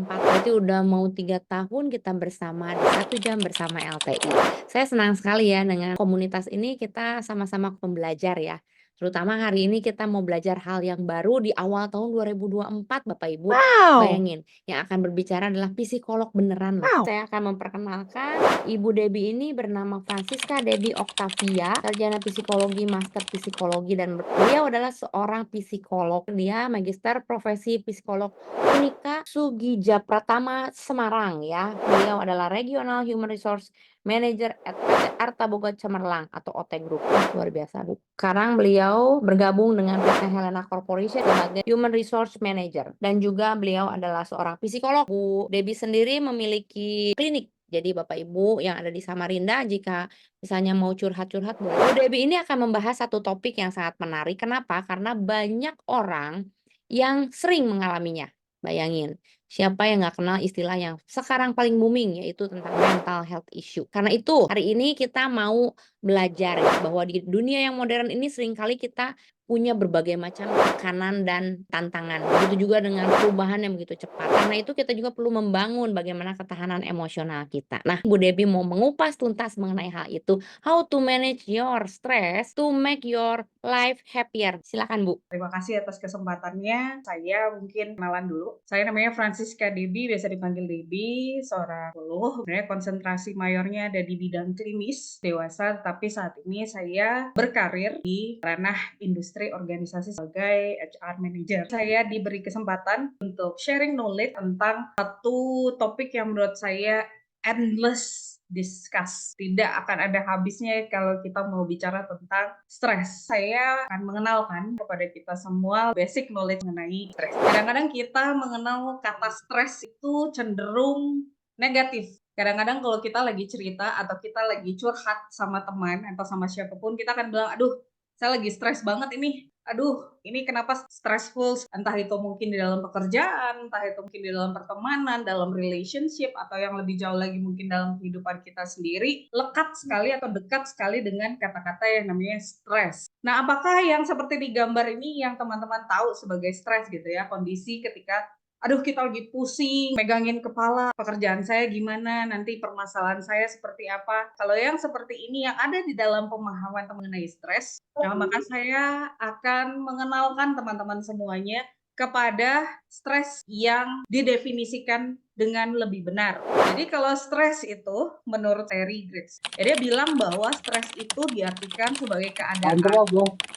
2024, berarti udah mau 3 tahun kita bersama di 1 jam bersama LTI. Saya senang sekali ya dengan komunitas ini kita sama-sama pembelajar ya. Terutama hari ini kita mau belajar hal yang baru di awal tahun 2024 Bapak Ibu. Wow! Bayangin, yang akan berbicara adalah psikolog beneran loh. Wow! Saya akan memperkenalkan Ibu Debbie ini bernama Francisca Debbie Octavia, sarjana psikologi, master psikologi, dan beliau adalah seorang psikolog. Dia magister profesi psikolog Unika Sugija Pratama Semarang ya. Beliau adalah Regional Human Resource Manager at PT Arta Boga Cemerlang atau OT Group. Luar biasa, Bu. Sekarang beliau bergabung dengan PT Helena Corporation sebagai Human Resource Manager dan juga beliau adalah seorang psikolog. Bu Debbie sendiri memiliki klinik. Jadi Bapak Ibu yang ada di Samarinda jika misalnya mau curhat-curhat boleh. Bu Debbie ini akan membahas satu topik yang sangat menarik. Kenapa? Karena banyak orang yang sering mengalaminya. Bayangin, siapa yang nggak kenal istilah yang sekarang paling booming yaitu tentang mental health issue. Karena itu hari ini kita mau belajar ya bahwa di dunia yang modern ini seringkali kita punya berbagai macam tekanan dan tantangan. Begitu juga dengan perubahan yang begitu cepat. Karena itu kita juga perlu membangun bagaimana ketahanan emosional kita. Nah, Bu Debbie mau mengupas tuntas mengenai hal itu. How to manage your stress to make your life happier. Silakan Bu. Terima kasih atas kesempatannya. Saya mungkin kenalan dulu. Saya namanya Francisca Debbie, biasa dipanggil Debbie, seorang psikolog. Sebenarnya konsentrasi mayornya ada di bidang klinis dewasa, tapi saat ini saya berkarir di ranah industri organisasi sebagai HR Manager. Saya diberi kesempatan untuk sharing knowledge tentang satu topik yang menurut saya endless discuss. Tidak akan ada habisnya kalau kita mau bicara tentang stres. Saya akan mengenalkan kepada kita semua basic knowledge mengenai stres. Kadang-kadang kita mengenal kata stres itu cenderung negatif. Kadang-kadang kalau kita lagi cerita atau kita lagi curhat sama teman atau sama siapapun, kita akan bilang, aduh, saya lagi stres banget ini. Aduh, ini kenapa stressful? Entah itu mungkin di dalam pekerjaan, entah itu mungkin di dalam pertemanan, dalam relationship, atau yang lebih jauh lagi mungkin dalam kehidupan kita sendiri, lekat sekali atau dekat sekali dengan kata-kata yang namanya stres. Nah, apakah yang seperti di gambar ini yang teman-teman tahu sebagai stres gitu ya, kondisi ketika aduh kita lagi pusing, megangin kepala, pekerjaan saya gimana, nanti permasalahan saya seperti apa. Kalau yang seperti ini yang ada di dalam pemahaman mengenai stres, nah maka saya akan mengenalkan teman-teman semuanya kepada stres yang didefinisikan dengan lebih benar. Jadi kalau stres itu menurut Terry Greets, dia bilang bahwa stres itu diartikan sebagai keadaan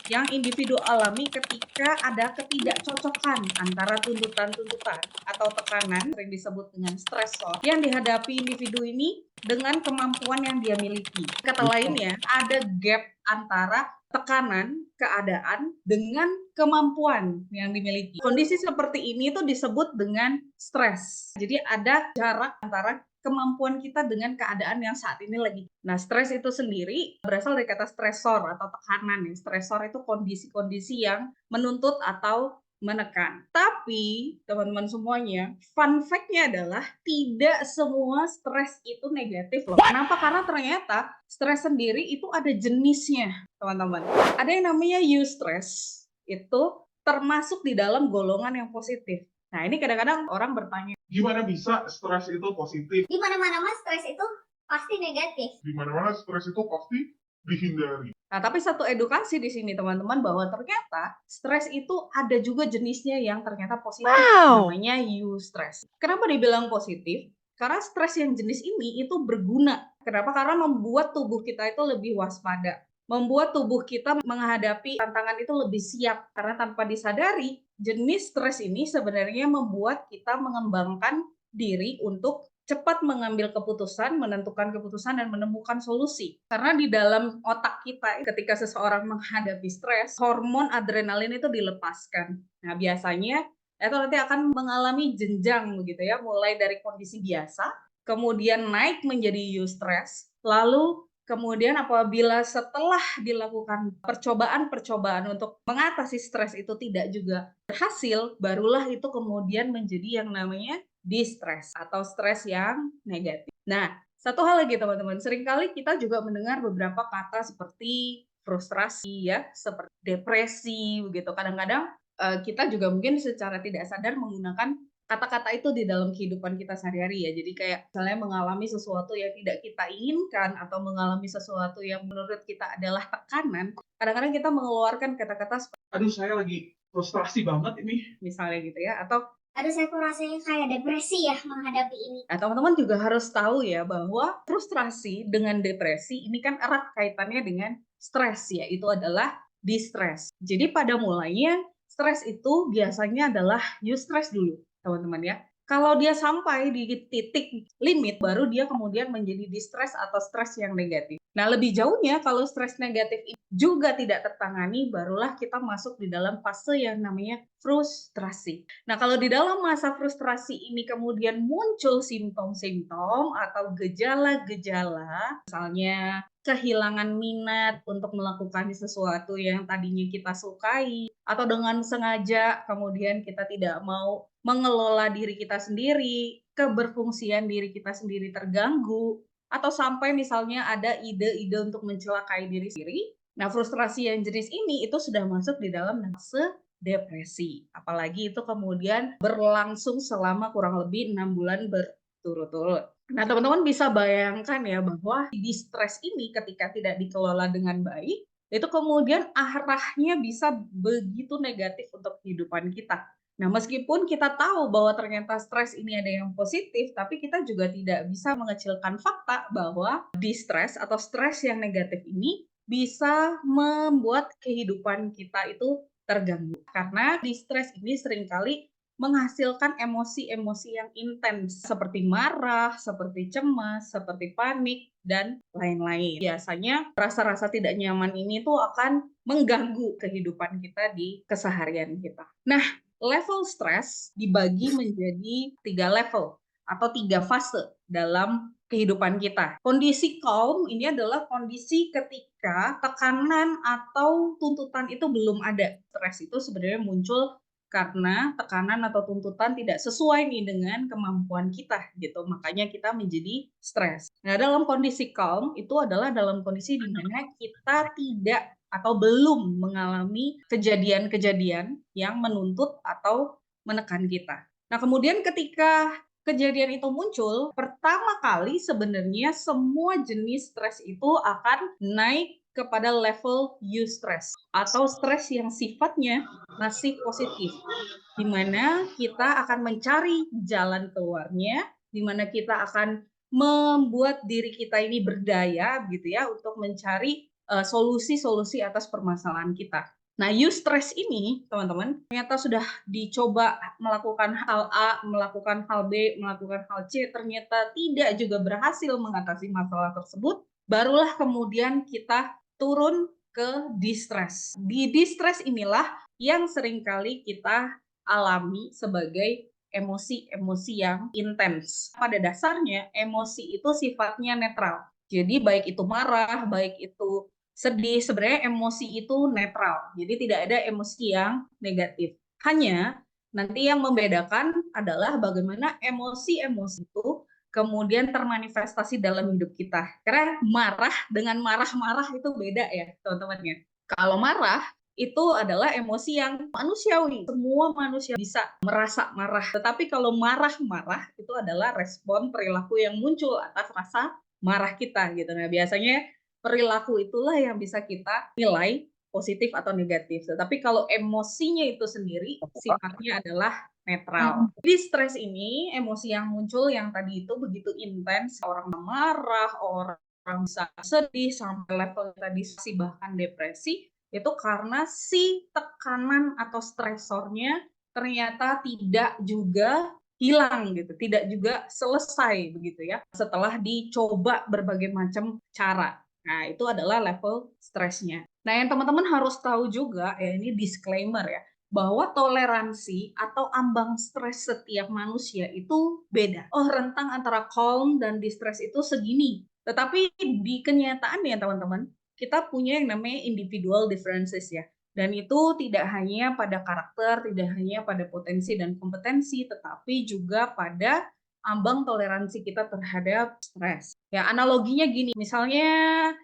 yang individu alami ketika ada ketidakcocokan antara tuntutan-tuntutan atau tekanan, sering disebut dengan stresor, yang dihadapi individu ini dengan kemampuan yang dia miliki. Kata lainnya, ada gap antara tekanan, keadaan, dengan kemampuan yang dimiliki. Kondisi seperti ini tuh disebut dengan stres. Jadi ada jarak antara kemampuan kita dengan keadaan yang saat ini lagi. Nah, stres itu sendiri berasal dari kata stresor atau tekanan. Stresor itu kondisi-kondisi yang menuntut atau menekan. Tapi, teman-teman semuanya, fun fact-nya adalah tidak semua stres itu negatif loh. Kenapa? Karena ternyata stres sendiri itu ada jenisnya, teman-teman. Ada yang namanya eustress, itu termasuk di dalam golongan yang positif. Nah, ini kadang-kadang orang bertanya, Gimana bisa stres itu positif? Di mana-mana mas stres itu pasti negatif. Di mana-mana stres itu pasti dihindari. nah, tapi satu edukasi di sini teman-teman bahwa ternyata stres itu ada juga jenisnya yang ternyata positif, Wow! namanya eustress. Kenapa dibilang positif? Karena stres yang jenis ini itu berguna. Kenapa? Karena membuat tubuh kita itu lebih waspada. Membuat tubuh kita menghadapi tantangan itu lebih siap. Karena tanpa disadari, jenis stres ini sebenarnya membuat kita mengembangkan diri untuk cepat mengambil keputusan, menentukan keputusan, dan menemukan solusi. Karena di dalam otak kita, ketika seseorang menghadapi stres, hormon adrenalin itu dilepaskan. Nah, biasanya itu nanti akan mengalami jenjang begitu ya, mulai dari kondisi biasa, kemudian naik menjadi eustress, lalu kemudian apabila setelah dilakukan percobaan-percobaan untuk mengatasi stres itu tidak juga berhasil, barulah itu kemudian menjadi yang namanya distress atau stres yang negatif. Nah, satu hal lagi teman-teman, seringkali kita juga mendengar beberapa kata seperti frustrasi ya, seperti depresi begitu. Kadang-kadang kita juga mungkin secara tidak sadar menggunakan kata-kata itu di dalam kehidupan kita sehari-hari ya. Jadi kayak misalnya mengalami sesuatu yang tidak kita inginkan atau mengalami sesuatu yang menurut kita adalah tekanan, kadang-kadang kita mengeluarkan kata-kata Aduh, saya lagi frustrasi banget ini. misalnya gitu ya, atau Aduh, saya kok rasanya kayak depresi ya menghadapi ini. nah, teman-teman juga harus tahu ya bahwa frustrasi dengan depresi ini kan erat kaitannya dengan stres, yaitu adalah distress. Jadi pada mulanya stres itu biasanya adalah eustress dulu, teman-teman ya. Kalau dia sampai di titik limit, baru dia kemudian menjadi distress atau stres yang negatif. Nah, lebih jauhnya kalau stres negatif ini juga tidak tertangani, barulah kita masuk di dalam fase yang namanya frustrasi. Nah, kalau di dalam masa frustrasi ini kemudian muncul simptom-simptom atau gejala-gejala, misalnya kehilangan minat untuk melakukan sesuatu yang tadinya kita sukai, atau dengan sengaja kemudian kita tidak mau mengelola diri kita sendiri, keberfungsian diri kita sendiri terganggu, atau sampai misalnya ada ide-ide untuk mencelakai diri sendiri. Nah, frustrasi yang jenis ini itu sudah masuk di dalam fase depresi. Apalagi itu kemudian berlangsung selama kurang lebih 6 bulan berturut-turut. Nah, teman-teman bisa bayangkan ya bahwa distress ini ketika tidak dikelola dengan baik, itu kemudian arahnya bisa begitu negatif untuk kehidupan kita. Nah, meskipun kita tahu bahwa ternyata stres ini ada yang positif, tapi kita juga tidak bisa mengecilkan fakta bahwa distress atau stres yang negatif ini bisa membuat kehidupan kita itu terganggu. Karena distress ini seringkali menghasilkan emosi-emosi yang intens seperti marah, seperti cemas, seperti panik, dan lain-lain. Biasanya rasa-rasa tidak nyaman ini tuh akan mengganggu kehidupan kita di keseharian kita. Nah, level stres dibagi menjadi 3 level atau 3 fase dalam kehidupan kita. Kondisi calm ini adalah kondisi ketika tekanan atau tuntutan itu belum ada. Stres itu sebenarnya muncul karena tekanan atau tuntutan tidak sesuai nih dengan kemampuan kita gitu. Makanya kita menjadi stres. Nah, dalam kondisi calm itu adalah dalam kondisi di mana kita tidak atau belum mengalami kejadian-kejadian yang menuntut atau menekan kita. Nah, kemudian ketika kejadian itu muncul, pertama kali sebenarnya semua jenis stres itu akan naik kepada level eustress atau stres yang sifatnya masih positif, di mana kita akan mencari jalan keluarnya, di mana kita akan membuat diri kita ini berdaya gitu ya untuk mencari solusi-solusi atas permasalahan kita. Nah, eustress ini, teman-teman, ternyata sudah dicoba melakukan hal A, melakukan hal B, melakukan hal C, ternyata tidak juga berhasil mengatasi masalah tersebut, barulah kemudian kita turun ke distress. Di distress inilah yang seringkali kita alami sebagai emosi-emosi yang intens. Pada dasarnya, emosi itu sifatnya netral. Jadi baik itu marah, baik itu sedih, sebenarnya emosi itu netral. Jadi tidak ada emosi yang negatif. Hanya nanti yang membedakan adalah bagaimana emosi-emosi itu kemudian termanifestasi dalam hidup kita. Karena marah dengan marah-marah itu beda ya, teman-teman ya. Kalau marah itu adalah emosi yang manusiawi. Semua manusia bisa merasa marah. Tetapi kalau marah-marah itu adalah respon perilaku yang muncul atas rasa marah kita gitu. Nah, biasanya perilaku itulah yang bisa kita nilai positif atau negatif. Tetapi kalau emosinya itu sendiri sifatnya adalah netral. Di stres ini, emosi yang muncul yang tadi itu begitu intens, orang marah, orang bisa sedih, sampai level tadi bahkan depresi, itu karena si tekanan atau stresornya ternyata tidak juga hilang gitu, tidak juga selesai begitu ya, setelah dicoba berbagai macam cara. Nah, itu adalah level stresnya. Nah, yang teman-teman harus tahu juga, ya ini disclaimer ya, bahwa toleransi atau ambang stres setiap manusia itu beda. Oh, rentang antara calm dan distress itu segini. Tetapi di kenyataan ya teman-teman, kita punya yang namanya individual differences ya. Dan itu tidak hanya pada karakter, tidak hanya pada potensi dan kompetensi, tetapi juga pada ambang toleransi kita terhadap stres. Ya, analoginya gini, misalnya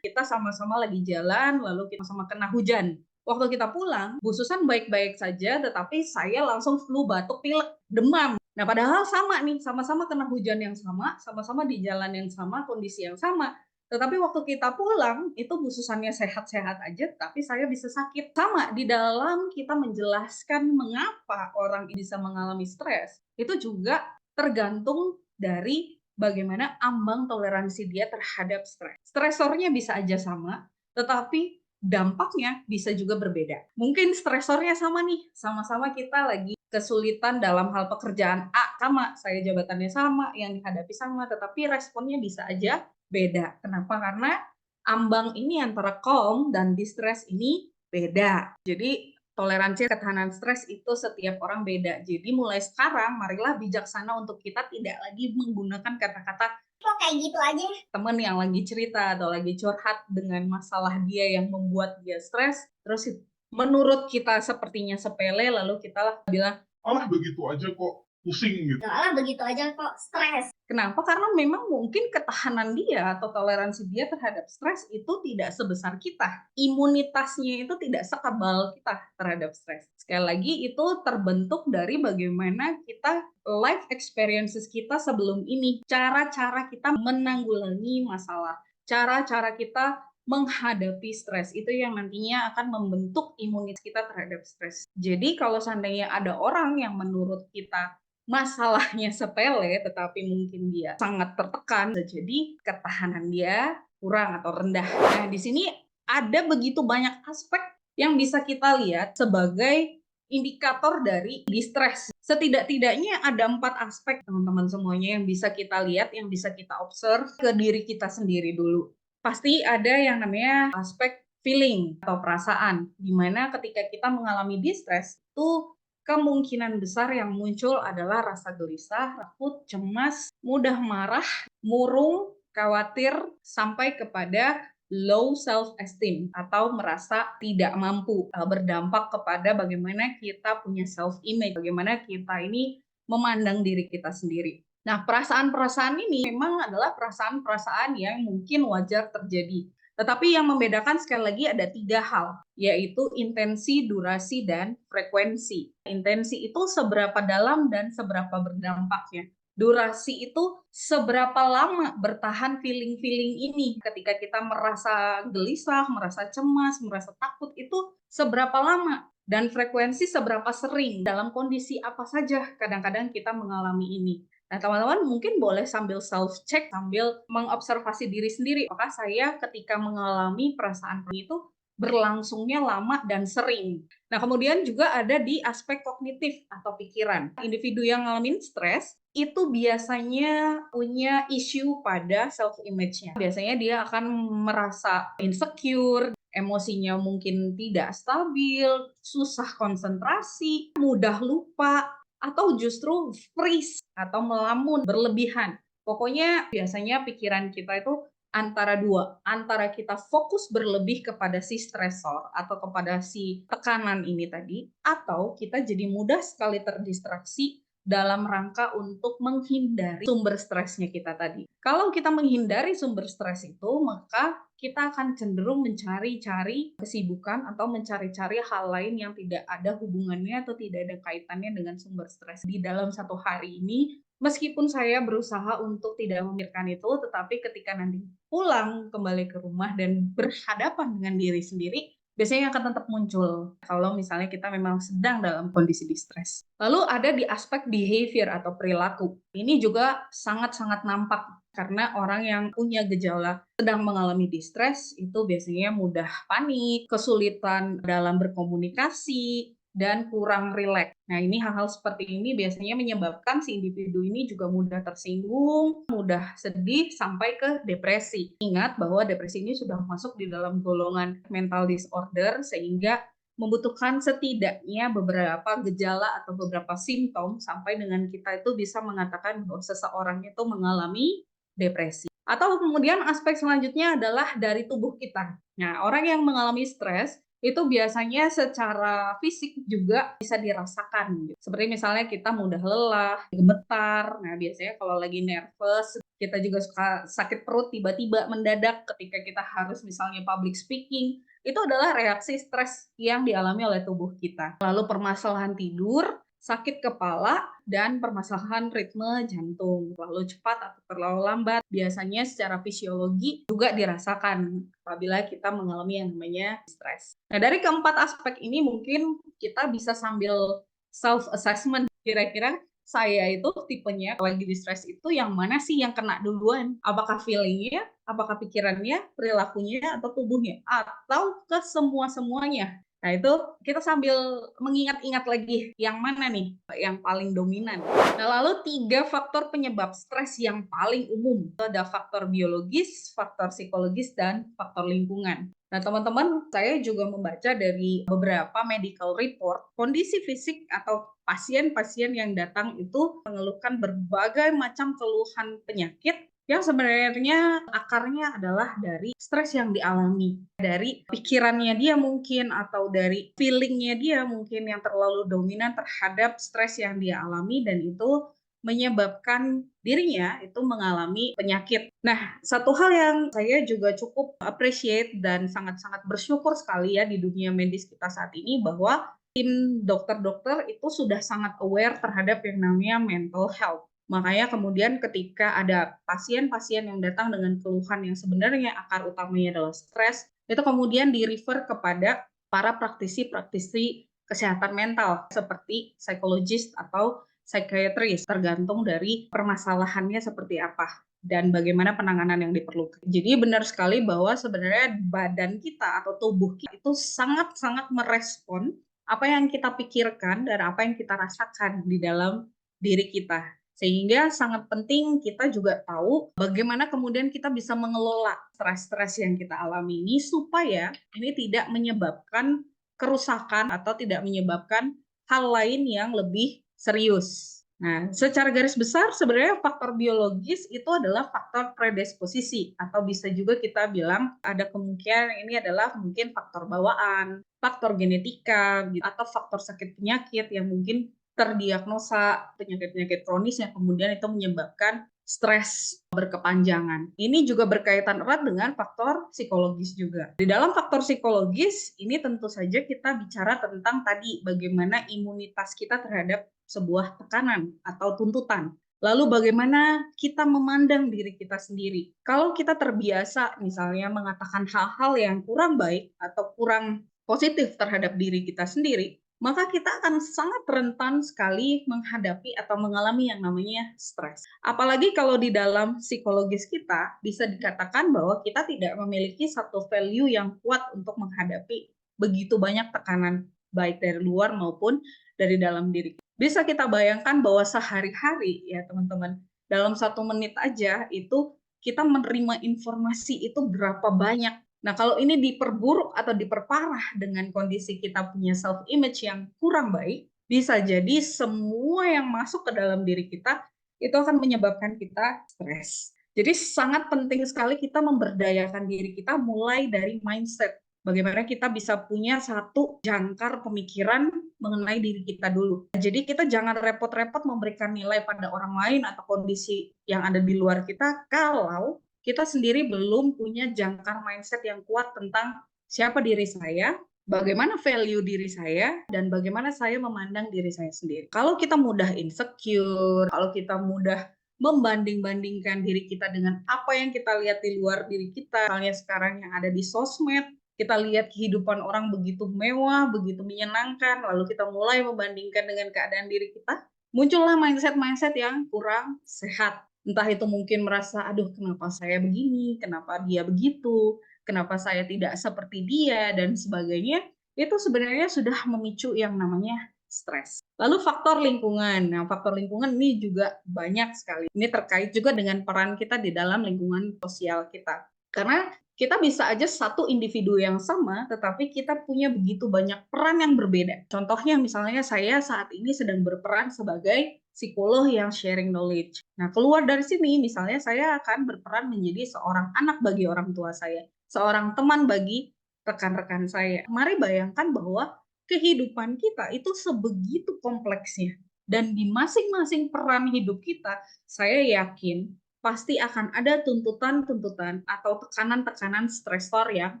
kita sama-sama lagi jalan, lalu kita sama kena hujan. Waktu kita pulang, Bu Susan baik-baik saja, tetapi saya langsung flu, batuk, pilek, demam. Nah, padahal sama nih, sama-sama kena hujan yang sama di jalan yang sama, kondisi yang sama. Tetapi waktu kita pulang, itu bususannya sehat-sehat aja, tapi saya bisa sakit. Sama, di dalam kita menjelaskan mengapa orang bisa mengalami stres, itu juga tergantung dari bagaimana ambang toleransi dia terhadap stres. Stresornya bisa aja sama, tetapi dampaknya bisa juga berbeda. Mungkin stresornya sama nih, sama-sama kita lagi kesulitan dalam hal pekerjaan A, sama, saya jabatannya sama, yang dihadapi sama, tetapi responnya bisa aja beda. Kenapa? Karena ambang ini antara calm dan distress ini beda. Jadi toleransi ketahanan stres itu setiap orang beda. Jadi mulai sekarang, marilah bijaksana untuk kita tidak lagi menggunakan kata-kata Kok kayak gitu aja? teman yang lagi cerita atau lagi curhat dengan masalah dia yang membuat dia stres, terus menurut kita sepertinya sepele, lalu kita bilang, Alah begitu aja kok, pusing gitu. Soalnya begitu aja kok stres. kenapa? Karena memang mungkin ketahanan dia atau toleransi dia terhadap stres itu tidak sebesar kita. Imunitasnya itu tidak sekebal kita terhadap stres. Sekali lagi itu terbentuk dari bagaimana kita life experiences kita sebelum ini. Cara-cara kita menanggulangi masalah. Cara-cara kita menghadapi stres itu yang nantinya akan membentuk imunitas kita terhadap stres. Jadi kalau seandainya ada orang yang menurut kita masalahnya sepele tetapi mungkin dia sangat tertekan, jadi ketahanan dia kurang atau rendah. Nah, di sini ada begitu banyak aspek yang bisa kita lihat sebagai indikator dari distress. Setidak-tidaknya ada 4 aspek teman-teman semuanya yang bisa kita lihat, yang bisa kita observe ke diri kita sendiri dulu. Pasti ada yang namanya aspek feeling atau perasaan, di mana ketika kita mengalami distress itu kemungkinan besar yang muncul adalah rasa gelisah, takut, cemas, mudah marah, murung, khawatir, sampai kepada low self-esteem atau merasa tidak mampu, berdampak kepada bagaimana kita punya self-image, bagaimana kita ini memandang diri kita sendiri. Nah, perasaan-perasaan ini memang adalah perasaan-perasaan yang mungkin wajar terjadi. Tetapi yang membedakan sekali lagi ada 3 hal, yaitu intensi, durasi, dan frekuensi. Intensi itu seberapa dalam dan seberapa berdampaknya. Durasi itu seberapa lama bertahan feeling-feeling ini. Ketika kita merasa gelisah, merasa cemas, merasa takut, itu seberapa lama. Dan frekuensi seberapa sering, dalam kondisi apa saja kadang-kadang kita mengalami ini. Nah, teman-teman mungkin boleh sambil self-check, sambil mengobservasi diri sendiri. Apakah saya ketika mengalami perasaan itu berlangsungnya lama dan sering. Nah, kemudian juga ada di aspek kognitif atau pikiran. Individu yang ngalamin stres itu biasanya punya isu pada self-image-nya. Biasanya dia akan merasa insecure, emosinya mungkin tidak stabil, susah konsentrasi, mudah lupa, atau justru freeze atau melamun berlebihan. Pokoknya biasanya pikiran kita itu antara 2, antara kita fokus berlebih kepada si stresor atau kepada si tekanan ini tadi, atau kita jadi mudah sekali terdistraksi dalam rangka untuk menghindari sumber stresnya kita tadi. Kalau kita menghindari sumber stres itu, maka kita akan cenderung mencari-cari kesibukan atau mencari-cari hal lain yang tidak ada hubungannya atau tidak ada kaitannya dengan sumber stres. Di dalam satu hari ini, meskipun saya berusaha untuk tidak memikirkan itu, tetapi ketika nanti pulang kembali ke rumah dan berhadapan dengan diri sendiri, biasanya akan tetap muncul kalau misalnya kita memang sedang dalam kondisi distress. Lalu ada di aspek behavior atau perilaku. Ini juga sangat-sangat nampak karena orang yang punya gejala sedang mengalami distress itu biasanya mudah panik, kesulitan dalam berkomunikasi, dan kurang rileks. Nah, ini hal-hal seperti ini biasanya menyebabkan si individu ini juga mudah tersinggung, mudah sedih, sampai ke depresi. Ingat bahwa depresi ini sudah masuk di dalam golongan mental disorder, sehingga membutuhkan setidaknya beberapa gejala atau beberapa simptom sampai dengan kita itu bisa mengatakan bahwa seseorang itu mengalami depresi. Atau kemudian aspek selanjutnya adalah dari tubuh kita. Nah, orang yang mengalami stres itu biasanya secara fisik juga bisa dirasakan. Seperti misalnya kita mudah lelah, gemetar. Nah, biasanya kalau lagi nervous, kita juga suka sakit perut tiba-tiba mendadak ketika kita harus misalnya public speaking. Itu adalah reaksi stres yang dialami oleh tubuh kita. Lalu permasalahan tidur, sakit kepala, dan permasalahan ritme jantung, terlalu cepat atau terlalu lambat. Biasanya secara fisiologi juga dirasakan apabila kita mengalami yang namanya stres. Nah, dari keempat aspek ini mungkin kita bisa sambil self-assessment, kira-kira saya itu tipenya kalau lagi di stres itu yang mana sih yang kena duluan? Apakah feeling-nya, apakah pikirannya, perilakunya, atau tubuhnya? Atau ke semua-semuanya? Nah, itu kita sambil mengingat-ingat lagi yang mana nih yang paling dominan. Nah, lalu 3 faktor penyebab stres yang paling umum. Itu ada faktor biologis, faktor psikologis, dan faktor lingkungan. Nah, teman-teman, saya juga membaca dari beberapa medical report, kondisi fisik atau pasien-pasien yang datang itu mengeluhkan berbagai macam keluhan penyakit yang sebenarnya akarnya adalah dari stres yang dialami, dari pikirannya dia mungkin, atau dari feeling-nya dia mungkin yang terlalu dominan terhadap stres yang dia alami, dan itu menyebabkan dirinya itu mengalami penyakit. Nah, satu hal yang saya juga cukup appreciate dan sangat-sangat bersyukur sekali ya di dunia medis kita saat ini, bahwa tim dokter-dokter itu sudah sangat aware terhadap yang namanya mental health. Makanya kemudian ketika ada pasien-pasien yang datang dengan keluhan yang sebenarnya akar utamanya adalah stres, itu kemudian di-refer kepada para praktisi-praktisi kesehatan mental seperti psikologis atau psikiatris, tergantung dari permasalahannya seperti apa dan bagaimana penanganan yang diperlukan. Jadi benar sekali bahwa sebenarnya badan kita atau tubuh kita itu sangat-sangat merespon apa yang kita pikirkan dan apa yang kita rasakan di dalam diri kita. Sehingga sangat penting kita juga tahu bagaimana kemudian kita bisa mengelola stres-stres yang kita alami ini supaya ini tidak menyebabkan kerusakan atau tidak menyebabkan hal lain yang lebih serius. Nah, secara garis besar sebenarnya faktor biologis itu adalah faktor predisposisi, atau bisa juga kita bilang ada kemungkinan ini adalah mungkin faktor bawaan, faktor genetika, atau faktor sakit penyakit yang mungkin terdiagnosa penyakit-penyakit kronis yang kemudian itu menyebabkan stres berkepanjangan. Ini juga berkaitan erat dengan faktor psikologis juga. Di dalam faktor psikologis, ini tentu saja kita bicara tentang tadi bagaimana imunitas kita terhadap sebuah tekanan atau tuntutan. Lalu bagaimana kita memandang diri kita sendiri. Kalau kita terbiasa misalnya mengatakan hal-hal yang kurang baik atau kurang positif terhadap diri kita sendiri, maka kita akan sangat rentan sekali menghadapi atau mengalami yang namanya stres. Apalagi kalau di dalam psikologis kita bisa dikatakan bahwa kita tidak memiliki satu value yang kuat untuk menghadapi begitu banyak tekanan, baik dari luar maupun dari dalam diri. Bisa kita bayangkan bahwa sehari-hari ya teman-teman, dalam 1 menit aja itu kita menerima informasi itu berapa banyak. Nah, kalau ini diperburuk atau diperparah dengan kondisi kita punya self-image yang kurang baik, bisa jadi semua yang masuk ke dalam diri kita itu akan menyebabkan kita stres. Jadi sangat penting sekali kita memberdayakan diri kita mulai dari mindset. Bagaimana kita bisa punya satu jangkar pemikiran mengenai diri kita dulu. Jadi kita jangan repot-repot memberikan nilai pada orang lain atau kondisi yang ada di luar kita kalau kita sendiri belum punya jangkar mindset yang kuat tentang siapa diri saya, bagaimana value diri saya, dan bagaimana saya memandang diri saya sendiri. Kalau kita mudah insecure, kalau kita mudah membanding-bandingkan diri kita dengan apa yang kita lihat di luar diri kita, misalnya sekarang yang ada di sosmed, kita lihat kehidupan orang begitu mewah, begitu menyenangkan, lalu kita mulai membandingkan dengan keadaan diri kita, muncullah mindset-mindset yang kurang sehat. Entah itu mungkin merasa, aduh kenapa saya begini, kenapa dia begitu, kenapa saya tidak seperti dia, dan sebagainya, itu sebenarnya sudah memicu yang namanya stres. Lalu faktor lingkungan. Nah, faktor lingkungan ini juga banyak sekali. Ini terkait juga dengan peran kita di dalam lingkungan sosial kita. Karena kita bisa aja satu individu yang sama, tetapi kita punya begitu banyak peran yang berbeda. Contohnya misalnya saya saat ini sedang berperan sebagai psikolog yang sharing knowledge. Nah, keluar dari sini misalnya saya akan berperan menjadi seorang anak bagi orang tua saya, seorang teman bagi rekan-rekan saya. Mari bayangkan bahwa kehidupan kita itu sebegitu kompleksnya. Dan di masing-masing peran hidup kita, saya yakin pasti akan ada tuntutan-tuntutan atau tekanan-tekanan stresor yang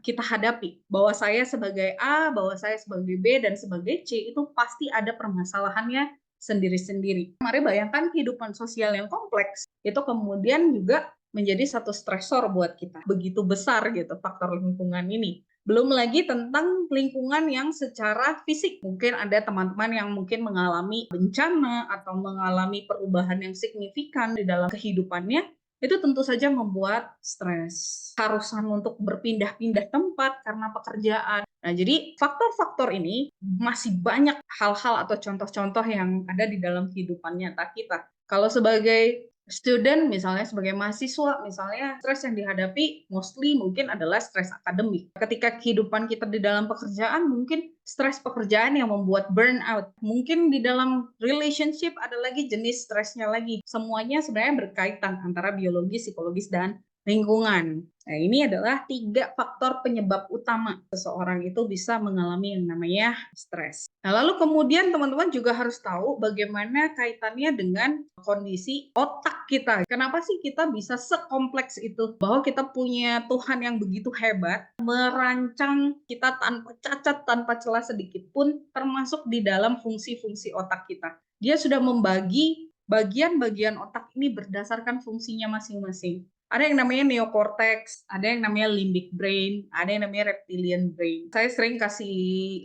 kita hadapi. Bahwa saya sebagai A, bahwa saya sebagai B, dan sebagai C itu pasti ada permasalahannya sendiri-sendiri. Mari bayangkan kehidupan sosial yang kompleks, itu kemudian juga menjadi satu stresor buat kita. Begitu besar gitu faktor lingkungan ini. Belum lagi tentang lingkungan yang secara fisik. Mungkin ada teman-teman yang mungkin mengalami bencana atau mengalami perubahan yang signifikan di dalam kehidupannya, itu tentu saja membuat stres. Harusan untuk berpindah-pindah tempat karena pekerjaan. Nah, jadi faktor-faktor ini masih banyak hal-hal atau contoh-contoh yang ada di dalam kehidupan nyata kita. Kalau sebagai student, misalnya sebagai mahasiswa, misalnya stres yang dihadapi mostly mungkin adalah stres akademik. Ketika kehidupan kita di dalam pekerjaan, mungkin stres pekerjaan yang membuat burnout. Mungkin di dalam relationship ada lagi jenis stresnya lagi. Semuanya sebenarnya berkaitan antara biologis, psikologis, dan lingkungan. Nah, ini adalah 3 faktor penyebab utama seseorang itu bisa mengalami yang namanya stres. Nah, lalu kemudian teman-teman juga harus tahu bagaimana kaitannya dengan kondisi otak kita. Kenapa sih kita bisa sekompleks itu? Bahwa kita punya Tuhan yang begitu hebat, merancang kita tanpa cacat, tanpa celah sedikit pun, termasuk di dalam fungsi-fungsi otak kita. Dia sudah membagi bagian-bagian otak ini berdasarkan fungsinya masing-masing. Ada yang namanya neocortex, ada yang namanya limbic brain, ada yang namanya reptilian brain. Saya sering kasih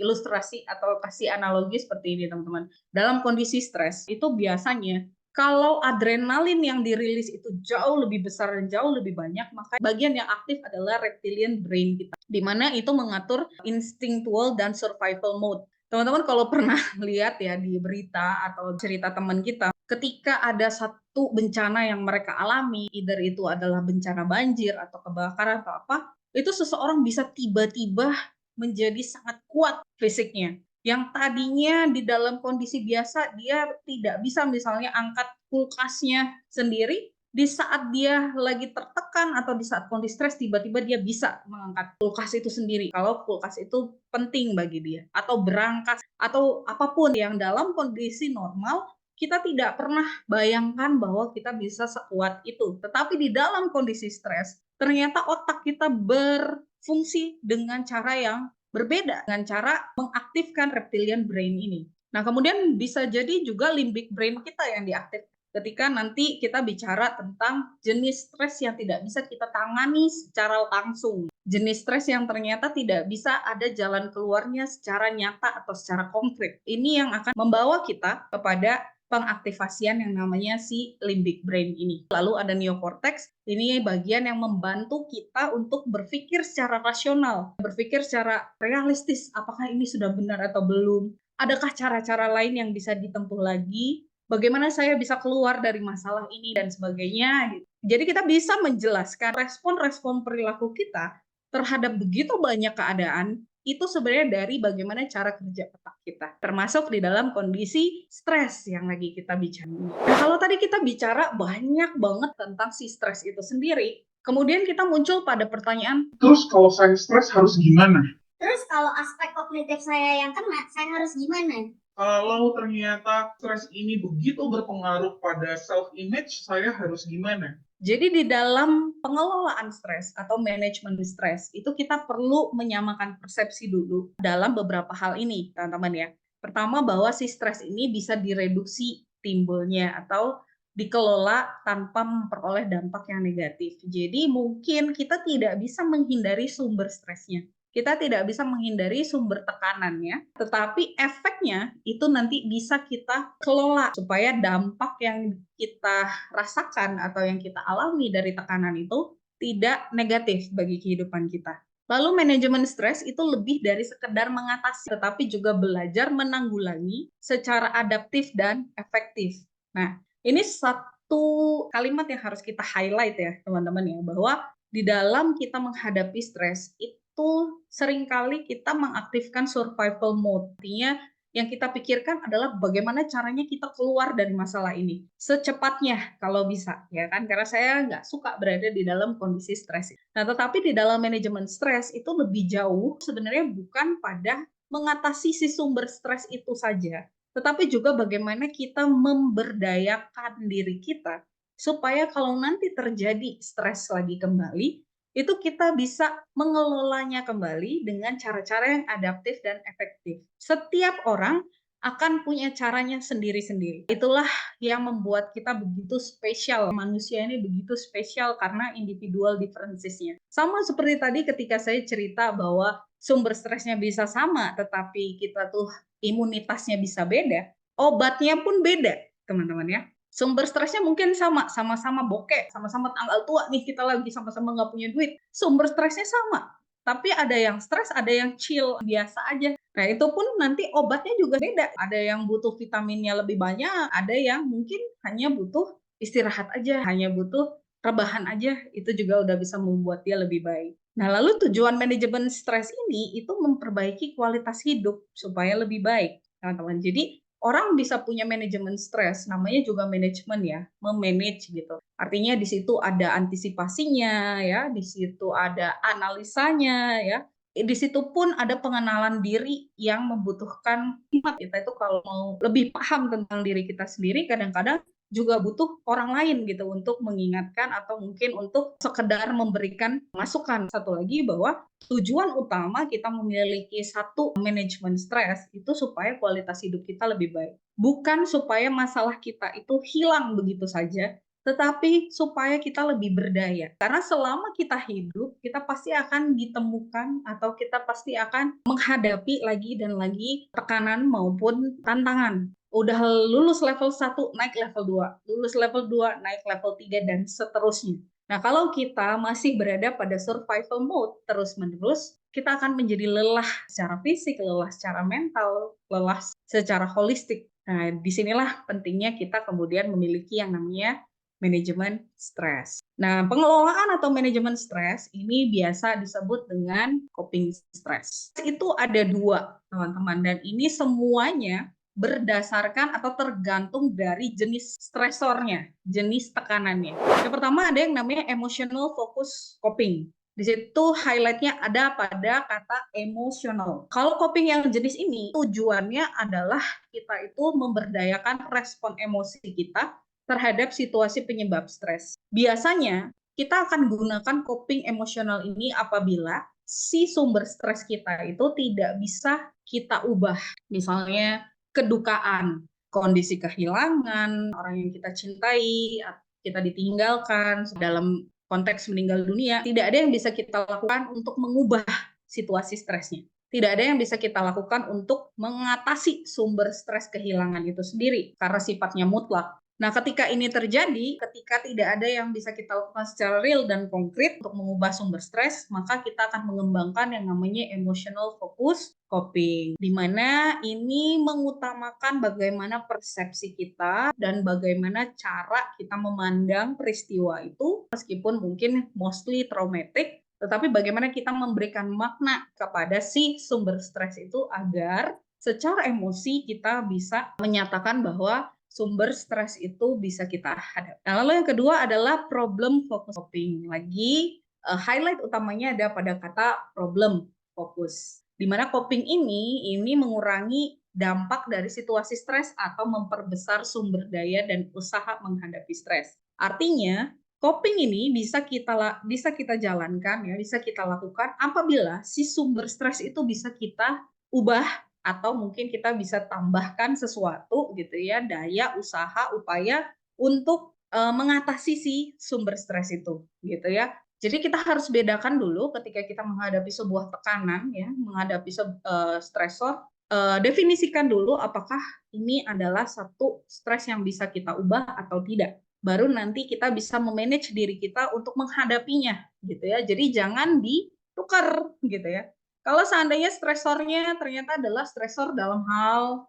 ilustrasi atau kasih analogi seperti ini, teman-teman. Dalam kondisi stres, itu biasanya kalau adrenalin yang dirilis itu jauh lebih besar dan jauh lebih banyak, maka bagian yang aktif adalah reptilian brain kita, di mana itu mengatur instinctual dan survival mode. Teman-teman kalau pernah lihat ya di berita atau cerita teman kita, ketika ada satu bencana yang mereka alami, either itu adalah bencana banjir atau kebakaran atau apa, itu seseorang bisa tiba-tiba menjadi sangat kuat fisiknya. Yang tadinya di dalam kondisi biasa dia tidak bisa misalnya angkat kulkasnya sendiri, di saat dia lagi tertekan atau di saat kondisi stres tiba-tiba dia bisa mengangkat kulkas itu sendiri kalau kulkas itu penting bagi dia, atau berangkas atau apapun yang dalam kondisi normal kita tidak pernah bayangkan bahwa kita bisa sekuat itu. Tetapi di dalam kondisi stres ternyata otak kita berfungsi dengan cara yang berbeda, dengan cara mengaktifkan reptilian brain ini. Nah, kemudian bisa jadi juga limbic brain kita yang diaktifkan ketika nanti kita bicara tentang jenis stres yang tidak bisa kita tangani secara langsung. Jenis stres yang ternyata tidak bisa ada jalan keluarnya secara nyata atau secara konkret. Ini yang akan membawa kita kepada pengaktifasian yang namanya si limbic brain ini. Lalu ada neocortex, ini bagian yang membantu kita untuk berpikir secara rasional, berpikir secara realistis, apakah ini sudah benar atau belum, adakah cara-cara lain yang bisa ditempuh lagi, bagaimana saya bisa keluar dari masalah ini dan sebagainya. Jadi kita bisa menjelaskan respon-respon perilaku kita terhadap begitu banyak keadaan itu sebenarnya dari bagaimana cara kerja otak kita, termasuk di dalam kondisi stres yang lagi kita bicara. Nah, kalau tadi kita bicara banyak banget tentang si stres itu sendiri, kemudian kita muncul pada pertanyaan, Terus kalau saya stres harus gimana? Terus kalau aspek kognitif saya yang kena, saya harus gimana? Kalau ternyata stres ini begitu berpengaruh pada self-image, saya harus gimana? jadi di dalam pengelolaan stres atau manajemen stres, itu kita perlu menyamakan persepsi dulu dalam beberapa hal ini, teman-teman ya. Pertama, bahwa si stres ini bisa direduksi timbulnya atau dikelola tanpa memperoleh dampak yang negatif. Jadi mungkin kita tidak bisa menghindari sumber stresnya. Kita tidak bisa menghindari sumber tekanannya, tetapi efeknya itu nanti bisa kita kelola supaya dampak yang kita rasakan atau yang kita alami dari tekanan itu tidak negatif bagi kehidupan kita. Lalu manajemen stres itu lebih dari sekedar mengatasi, tetapi juga belajar menanggulangi secara adaptif dan efektif. Nah, ini satu kalimat yang harus kita highlight ya teman-teman ya, bahwa di dalam kita menghadapi stres itu seringkali kita mengaktifkan survival mode. Artinya yang kita pikirkan adalah bagaimana caranya kita keluar dari masalah ini secepatnya kalau bisa, ya kan? Karena saya nggak suka berada di dalam kondisi stres. Nah, tetapi di dalam manajemen stres itu lebih jauh sebenarnya bukan pada mengatasi si sumber stres itu saja, tetapi juga bagaimana kita memberdayakan diri kita supaya kalau nanti terjadi stres lagi kembali, itu kita bisa mengelolanya kembali dengan cara-cara yang adaptif dan efektif. Setiap orang akan punya caranya sendiri-sendiri. Itulah yang membuat kita begitu spesial. Manusia ini begitu spesial karena individual differences-nya. Sama seperti tadi ketika saya cerita bahwa sumber stresnya bisa sama, tetapi kita tuh imunitasnya bisa beda, obatnya pun beda, teman-teman ya. Sumber stresnya mungkin sama-sama bokeh, sama-sama tanggal tua nih, kita lagi sama-sama nggak punya duit. Sumber stresnya sama, tapi ada yang stres, ada yang chill, biasa aja. Nah, itu pun nanti obatnya juga beda. Ada yang butuh vitaminnya lebih banyak, ada yang mungkin hanya butuh istirahat aja, hanya butuh rebahan aja. Itu juga udah bisa membuat dia lebih baik. Nah, lalu tujuan manajemen stres ini itu memperbaiki kualitas hidup supaya lebih baik, teman-teman. Jadi, orang bisa punya manajemen stres, namanya juga manajemen ya, memanage gitu. Artinya di situ ada antisipasinya ya, di situ ada analisanya ya, di situ pun ada pengenalan diri yang membutuhkan kita itu kalau mau lebih paham tentang diri kita sendiri kadang-kadang juga butuh orang lain gitu untuk mengingatkan atau mungkin untuk sekedar memberikan masukan. Satu lagi bahwa tujuan utama kita memiliki satu manajemen stres itu supaya kualitas hidup kita lebih baik. Bukan supaya masalah kita itu hilang begitu saja, tetapi supaya kita lebih berdaya. Karena selama kita hidup, kita pasti akan ditemukan atau kita pasti akan menghadapi lagi dan lagi tekanan maupun tantangan. Udah lulus level 1, naik level 2. Lulus level 2, naik level 3, dan seterusnya. Nah, kalau kita masih berada pada survival mode terus-menerus, kita akan menjadi lelah secara fisik, lelah secara mental, lelah secara holistik. Nah, disinilah pentingnya kita kemudian memiliki yang namanya manajemen stres. Nah, pengelolaan atau manajemen stres ini biasa disebut dengan coping stress. Itu ada 2, teman-teman, dan ini semuanya berdasarkan atau tergantung dari jenis stresornya, jenis tekanannya. Yang pertama ada yang namanya emotional focus coping. Di situ highlight-nya ada pada kata emosional. Kalau coping yang jenis ini tujuannya adalah kita itu memberdayakan respon emosi kita terhadap situasi penyebab stres. Biasanya kita akan gunakan coping emosional ini apabila si sumber stres kita itu tidak bisa kita ubah. Misalnya kedukaan, kondisi kehilangan, orang yang kita cintai, kita ditinggalkan, dalam konteks meninggal dunia, tidak ada yang bisa kita lakukan untuk mengubah situasi stresnya. Tidak ada yang bisa kita lakukan untuk mengatasi sumber stres kehilangan itu sendiri, karena sifatnya mutlak. Nah, ketika ini terjadi, ketika tidak ada yang bisa kita lakukan secara real dan konkret untuk mengubah sumber stres, maka kita akan mengembangkan yang namanya emotional focus coping, di mana ini mengutamakan bagaimana persepsi kita dan bagaimana cara kita memandang peristiwa itu, meskipun mungkin mostly traumatic, tetapi bagaimana kita memberikan makna kepada si sumber stres itu agar secara emosi kita bisa menyatakan bahwa sumber stres itu bisa kita hadapi. Nah, lalu yang kedua adalah problem focus coping. Lagi highlight utamanya ada pada kata problem fokus. Di mana coping ini mengurangi dampak dari situasi stres atau memperbesar sumber daya dan usaha menghadapi stres. Artinya, coping ini bisa kita jalankan ya, bisa kita lakukan apabila si sumber stres itu bisa kita ubah atau mungkin kita bisa tambahkan sesuatu gitu ya, daya, usaha, upaya untuk mengatasi si sumber stres itu gitu ya. Jadi kita harus bedakan dulu ketika kita menghadapi sebuah tekanan ya, menghadapi stresor, definisikan dulu apakah ini adalah satu stres yang bisa kita ubah atau tidak. Baru nanti kita bisa memanage diri kita untuk menghadapinya gitu ya. Jadi jangan ditukar gitu ya. Kalau seandainya stresornya ternyata adalah stresor dalam hal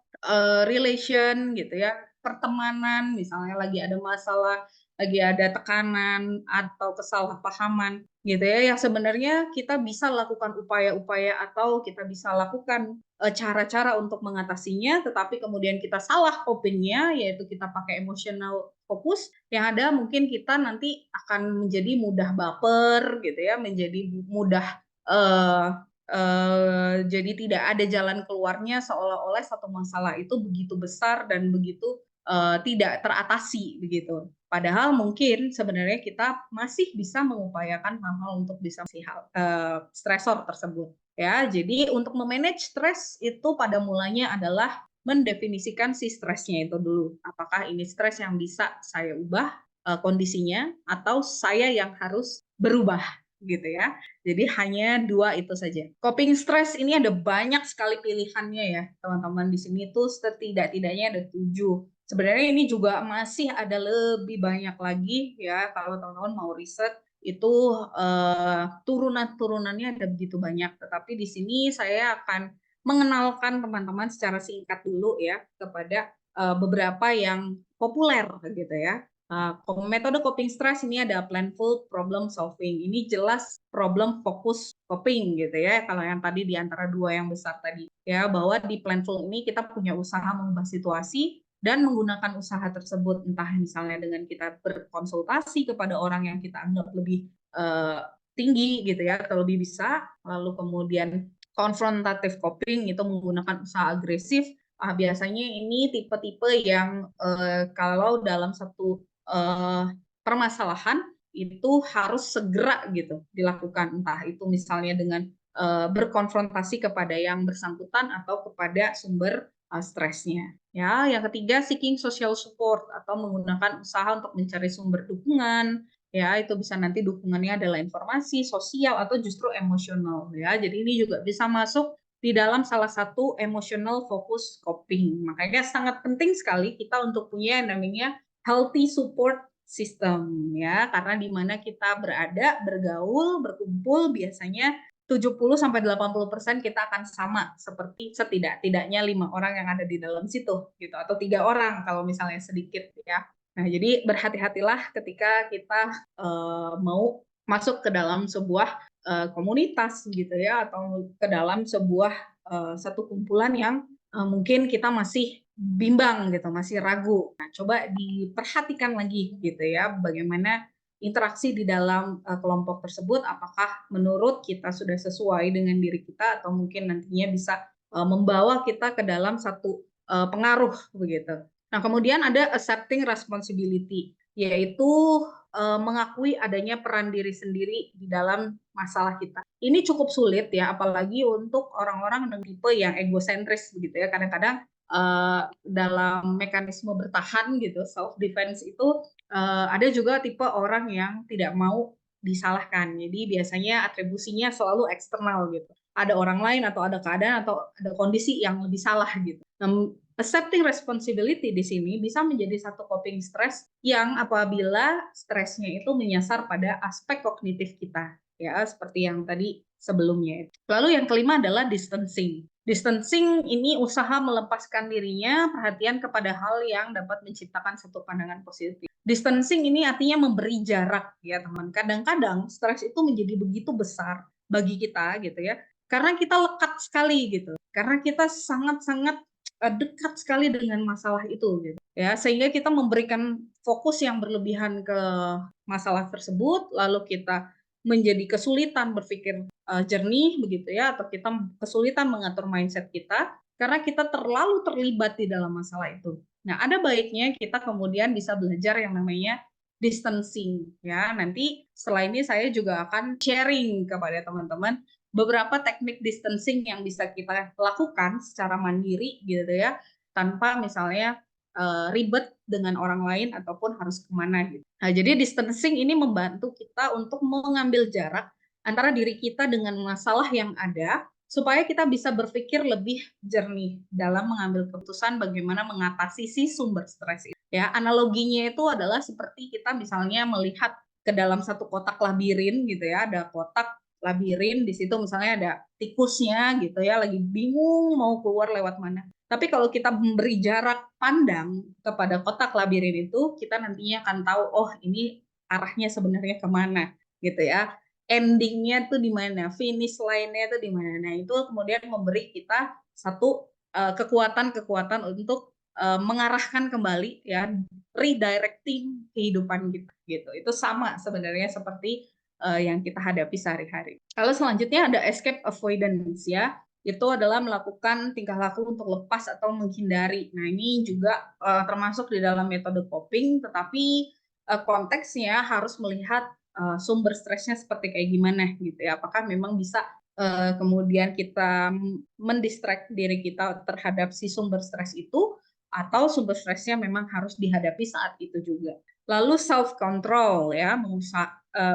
relation gitu ya, pertemanan, misalnya lagi ada masalah, lagi ada tekanan atau kesalahpahaman gitu ya, yang sebenarnya kita bisa lakukan upaya-upaya atau kita bisa lakukan cara-cara untuk mengatasinya, tetapi kemudian kita salah copingnya, yaitu kita pakai emotional fokus, yang ada mungkin kita nanti akan menjadi mudah baper gitu ya, menjadi mudah jadi tidak ada jalan keluarnya, seolah-olah satu masalah itu begitu besar dan begitu tidak teratasi begitu. Padahal mungkin sebenarnya kita masih bisa mengupayakan hal-hal untuk bisa stresor tersebut. Ya, jadi untuk memanage stres itu pada mulanya adalah mendefinisikan si stresnya itu dulu. Apakah ini stres yang bisa saya ubah kondisinya atau saya yang harus berubah gitu ya. Jadi hanya dua itu saja. Coping stress ini ada banyak sekali pilihannya ya teman-teman. Di sini tuh setidak-tidaknya ada 7. Sebenarnya ini juga masih ada lebih banyak lagi ya kalau teman-teman mau riset itu turunan-turunannya ada begitu banyak. Tetapi di sini saya akan mengenalkan teman-teman secara singkat dulu ya kepada beberapa yang populer gitu ya. Metode coping stress ini ada planful problem solving. Ini jelas problem fokus coping gitu ya. Kalau yang tadi di antara dua yang besar tadi ya, bahwa di planful ini kita punya usaha mengubah situasi dan menggunakan usaha tersebut entah misalnya dengan kita berkonsultasi kepada orang yang kita anggap lebih tinggi gitu ya atau lebih bisa, lalu kemudian confrontative coping itu menggunakan usaha agresif. Biasanya ini tipe-tipe yang kalau dalam satu permasalahan itu harus segera gitu dilakukan, entah itu misalnya dengan berkonfrontasi kepada yang bersangkutan atau kepada sumber stresnya. Ya, yang ketiga seeking social support atau menggunakan usaha untuk mencari sumber dukungan. Ya, itu bisa nanti dukungannya adalah informasi, sosial atau justru emosional ya. Jadi ini juga bisa masuk di dalam salah satu emotional focus coping. Makanya sangat penting sekali kita untuk punya yang namanya healthy support system ya, karena di mana kita berada, bergaul, berkumpul biasanya 70-80% kita akan sama seperti setidak-tidaknya 5 orang yang ada di dalam situ gitu atau 3 orang kalau misalnya sedikit ya. Nah, jadi berhati-hatilah ketika kita mau masuk ke dalam sebuah komunitas gitu ya atau ke dalam sebuah satu kumpulan yang mungkin kita masih bimbang gitu, masih ragu. Nah, coba diperhatikan lagi gitu ya, bagaimana interaksi di dalam kelompok tersebut, apakah menurut kita sudah sesuai dengan diri kita atau mungkin nantinya bisa membawa kita ke dalam satu pengaruh begitu. Nah, kemudian ada accepting responsibility, yaitu mengakui adanya peran diri sendiri di dalam masalah kita. Ini cukup sulit ya, apalagi untuk orang-orang dengan tipe yang egosentris begitu ya. Kadang-kadang dalam mekanisme bertahan gitu, self defense itu ada juga tipe orang yang tidak mau disalahkan. Jadi biasanya atribusinya selalu eksternal gitu. Ada orang lain atau ada keadaan atau ada kondisi yang lebih salah gitu. Nah, accepting responsibility di sini bisa menjadi satu coping stress yang apabila stresnya itu menyasar pada aspek kognitif kita ya, seperti yang tadi sebelumnya. Lalu yang kelima adalah distancing. Distancing ini usaha melepaskan dirinya perhatian kepada hal yang dapat menciptakan satu pandangan positif. Distancing ini artinya memberi jarak ya teman. Kadang-kadang stres itu menjadi begitu besar bagi kita gitu ya, karena kita lekat sekali gitu. Karena kita sangat-sangat dekat sekali dengan masalah itu gitu ya, sehingga kita memberikan fokus yang berlebihan ke masalah tersebut, lalu kita menjadi kesulitan berpikir jernih begitu ya, atau kita kesulitan mengatur mindset kita karena kita terlalu terlibat di dalam masalah itu. Nah, ada baiknya kita kemudian bisa belajar yang namanya distancing ya. Nanti setelah ini saya juga akan sharing kepada teman-teman beberapa teknik distancing yang bisa kita lakukan secara mandiri gitu ya, tanpa misalnya ribet dengan orang lain ataupun harus kemana gitu. Nah, jadi distancing ini membantu kita untuk mengambil jarak antara diri kita dengan masalah yang ada supaya kita bisa berpikir lebih jernih dalam mengambil keputusan bagaimana mengatasi si sumber stres itu. Ya, analoginya itu adalah seperti kita misalnya melihat ke dalam satu kotak labirin gitu ya, ada kotak labirin di situ misalnya ada tikusnya gitu ya, lagi bingung mau keluar lewat mana. Tapi kalau kita memberi jarak pandang kepada kotak labirin itu, kita nantinya akan tahu, oh ini arahnya sebenarnya kemana gitu ya. Endingnya tuh di mana, finish line-nya tuh di mana. Nah, itu kemudian memberi kita satu kekuatan-kekuatan untuk mengarahkan kembali ya, redirecting kehidupan kita gitu. Itu sama sebenarnya seperti yang kita hadapi sehari-hari. Lalu selanjutnya ada escape avoidance ya, itu adalah melakukan tingkah laku untuk lepas atau menghindari. Nah, ini juga termasuk di dalam metode coping, tetapi konteksnya harus melihat sumber stresnya seperti kayak gimana gitu ya. Apakah memang bisa kemudian kita mendistract diri kita terhadap si sumber stres itu, atau sumber stresnya memang harus dihadapi saat itu juga. Lalu self control ya,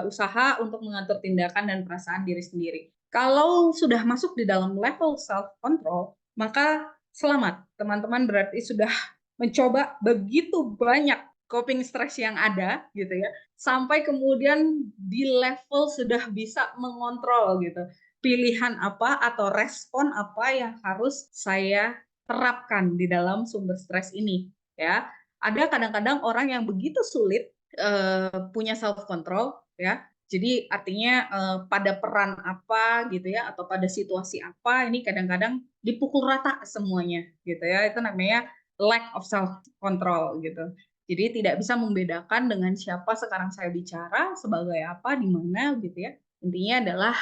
usaha untuk mengatur tindakan dan perasaan diri sendiri. Kalau sudah masuk di dalam level self control, maka selamat, teman-teman berarti sudah mencoba begitu banyak coping stress yang ada gitu ya, sampai kemudian di level sudah bisa mengontrol gitu. Pilihan apa atau respon apa yang harus saya terapkan di dalam sumber stres ini ya. Ada kadang-kadang orang yang begitu sulit punya self control ya. Jadi artinya pada peran apa gitu ya, atau pada situasi apa, ini kadang-kadang dipukul rata semuanya gitu ya. Itu namanya lack of self control gitu. Jadi tidak bisa membedakan dengan siapa sekarang saya bicara, sebagai apa, di mana gitu ya. Intinya adalah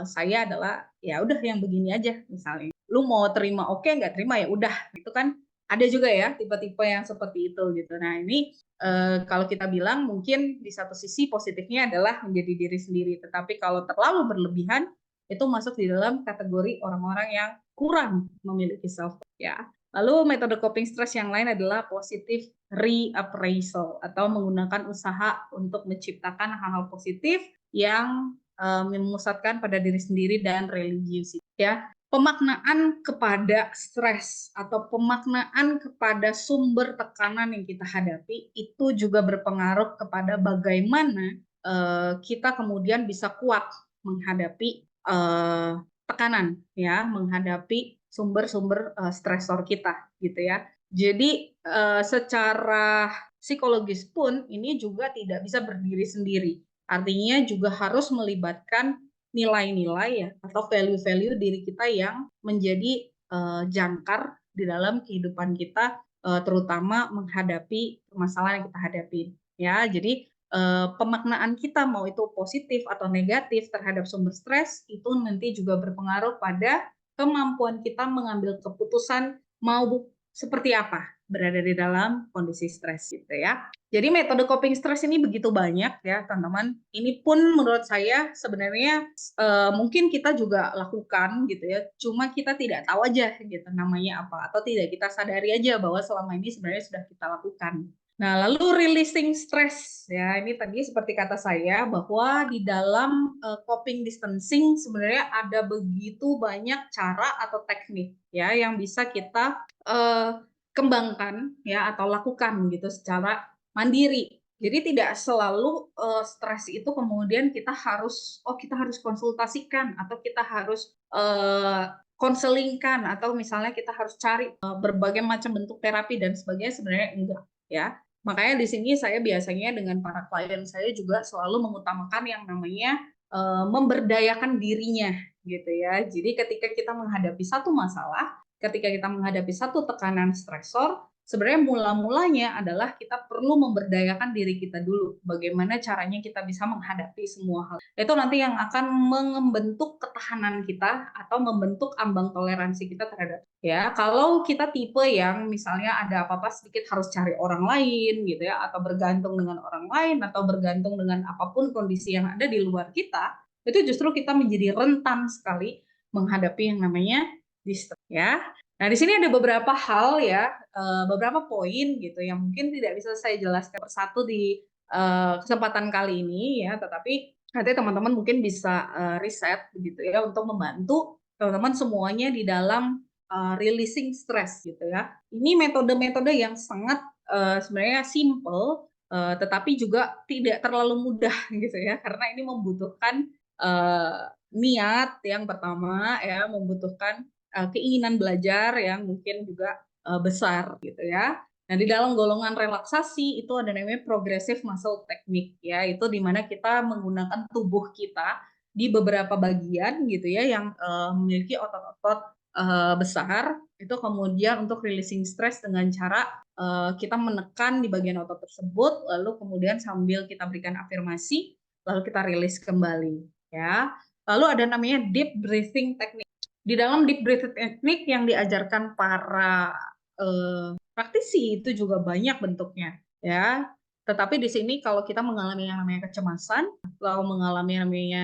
saya adalah ya udah yang begini aja misalnya. Lu mau terima oke, nggak terima ya udah. Itu kan ada juga ya tipe-tipe yang seperti itu gitu. Nah ini kalau kita bilang mungkin di satu sisi positifnya adalah menjadi diri sendiri, tetapi kalau terlalu berlebihan itu masuk di dalam kategori orang-orang yang kurang memiliki self ya. Lalu metode coping stress yang lain adalah positive reappraisal atau menggunakan usaha untuk menciptakan hal-hal positif yang memusatkan pada diri sendiri dan religius ya. Pemaknaan kepada stres atau pemaknaan kepada sumber tekanan yang kita hadapi itu juga berpengaruh kepada bagaimana kita kemudian bisa kuat menghadapi tekanan ya, menghadapi sumber-sumber stresor kita gitu ya. Jadi secara psikologis pun ini juga tidak bisa berdiri sendiri. Artinya juga harus melibatkan nilai-nilai ya atau value-value diri kita yang menjadi jangkar di dalam kehidupan kita, terutama menghadapi permasalahan yang kita hadapi ya. Jadi pemaknaan kita mau itu positif atau negatif terhadap sumber stres itu nanti juga berpengaruh pada kemampuan kita mengambil keputusan mau seperti apa berada di dalam kondisi stres gitu ya. Jadi metode coping stress ini begitu banyak ya teman-teman. Ini pun menurut saya sebenarnya mungkin kita juga lakukan gitu ya. Cuma kita tidak tahu aja gitu namanya apa, atau tidak kita sadari aja bahwa selama ini sebenarnya sudah kita lakukan. Nah, lalu releasing stress ya, ini tadi seperti kata saya bahwa di dalam coping distancing sebenarnya ada begitu banyak cara atau teknik ya yang bisa kita kembangkan ya atau lakukan gitu secara mandiri. Jadi tidak selalu stres itu kemudian kita harus konsultasikan atau kita harus konselingkan atau misalnya kita harus cari berbagai macam bentuk terapi dan sebagainya, sebenarnya enggak ya. Makanya di sini saya biasanya dengan para klien saya juga selalu mengutamakan yang namanya memberdayakan dirinya gitu ya. Jadi ketika kita menghadapi satu masalah, ketika kita menghadapi satu tekanan stresor, sebenarnya mula-mulanya adalah kita perlu memberdayakan diri kita dulu. Bagaimana caranya kita bisa menghadapi semua hal. Itu nanti yang akan membentuk ketahanan kita atau membentuk ambang toleransi kita terhadap. Ya, kalau kita tipe yang misalnya ada apa-apa sedikit harus cari orang lain gitu ya, atau bergantung dengan orang lain, atau bergantung dengan apapun kondisi yang ada di luar kita, itu justru kita menjadi rentan sekali menghadapi yang namanya distress ya. Nah, di sini ada beberapa hal ya, beberapa poin gitu yang mungkin tidak bisa saya jelaskan persatu di kesempatan kali ini ya, tetapi nanti teman-teman mungkin bisa riset gitu ya untuk membantu teman-teman semuanya di dalam releasing stress gitu ya. Ini metode-metode yang sangat sebenarnya simple, tetapi juga tidak terlalu mudah gitu ya, karena ini membutuhkan niat yang pertama ya, membutuhkan keinginan belajar yang mungkin juga besar gitu ya. Nah, di dalam golongan relaksasi itu ada namanya progressive muscle technique ya, itu dimana kita menggunakan tubuh kita di beberapa bagian gitu ya yang memiliki otot-otot besar, itu kemudian untuk releasing stress dengan cara kita menekan di bagian otot tersebut, lalu kemudian sambil kita berikan afirmasi, lalu kita rilis kembali ya. Lalu ada namanya deep breathing technique. Di dalam deep breathing technique yang diajarkan para praktisi itu juga banyak bentuknya ya. Tetapi di sini kalau kita mengalami yang namanya kecemasan, lalu mengalami yang namanya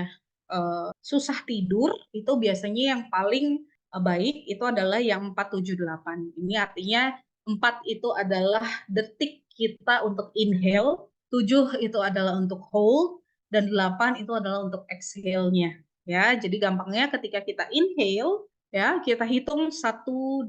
susah tidur, itu biasanya yang paling baik itu adalah yang 4-7-8. Ini artinya 4 itu adalah detik kita untuk inhale, 7 itu adalah untuk hold, dan 8 itu adalah untuk exhale-nya. Ya, jadi gampangnya ketika kita inhale, ya, kita hitung 1,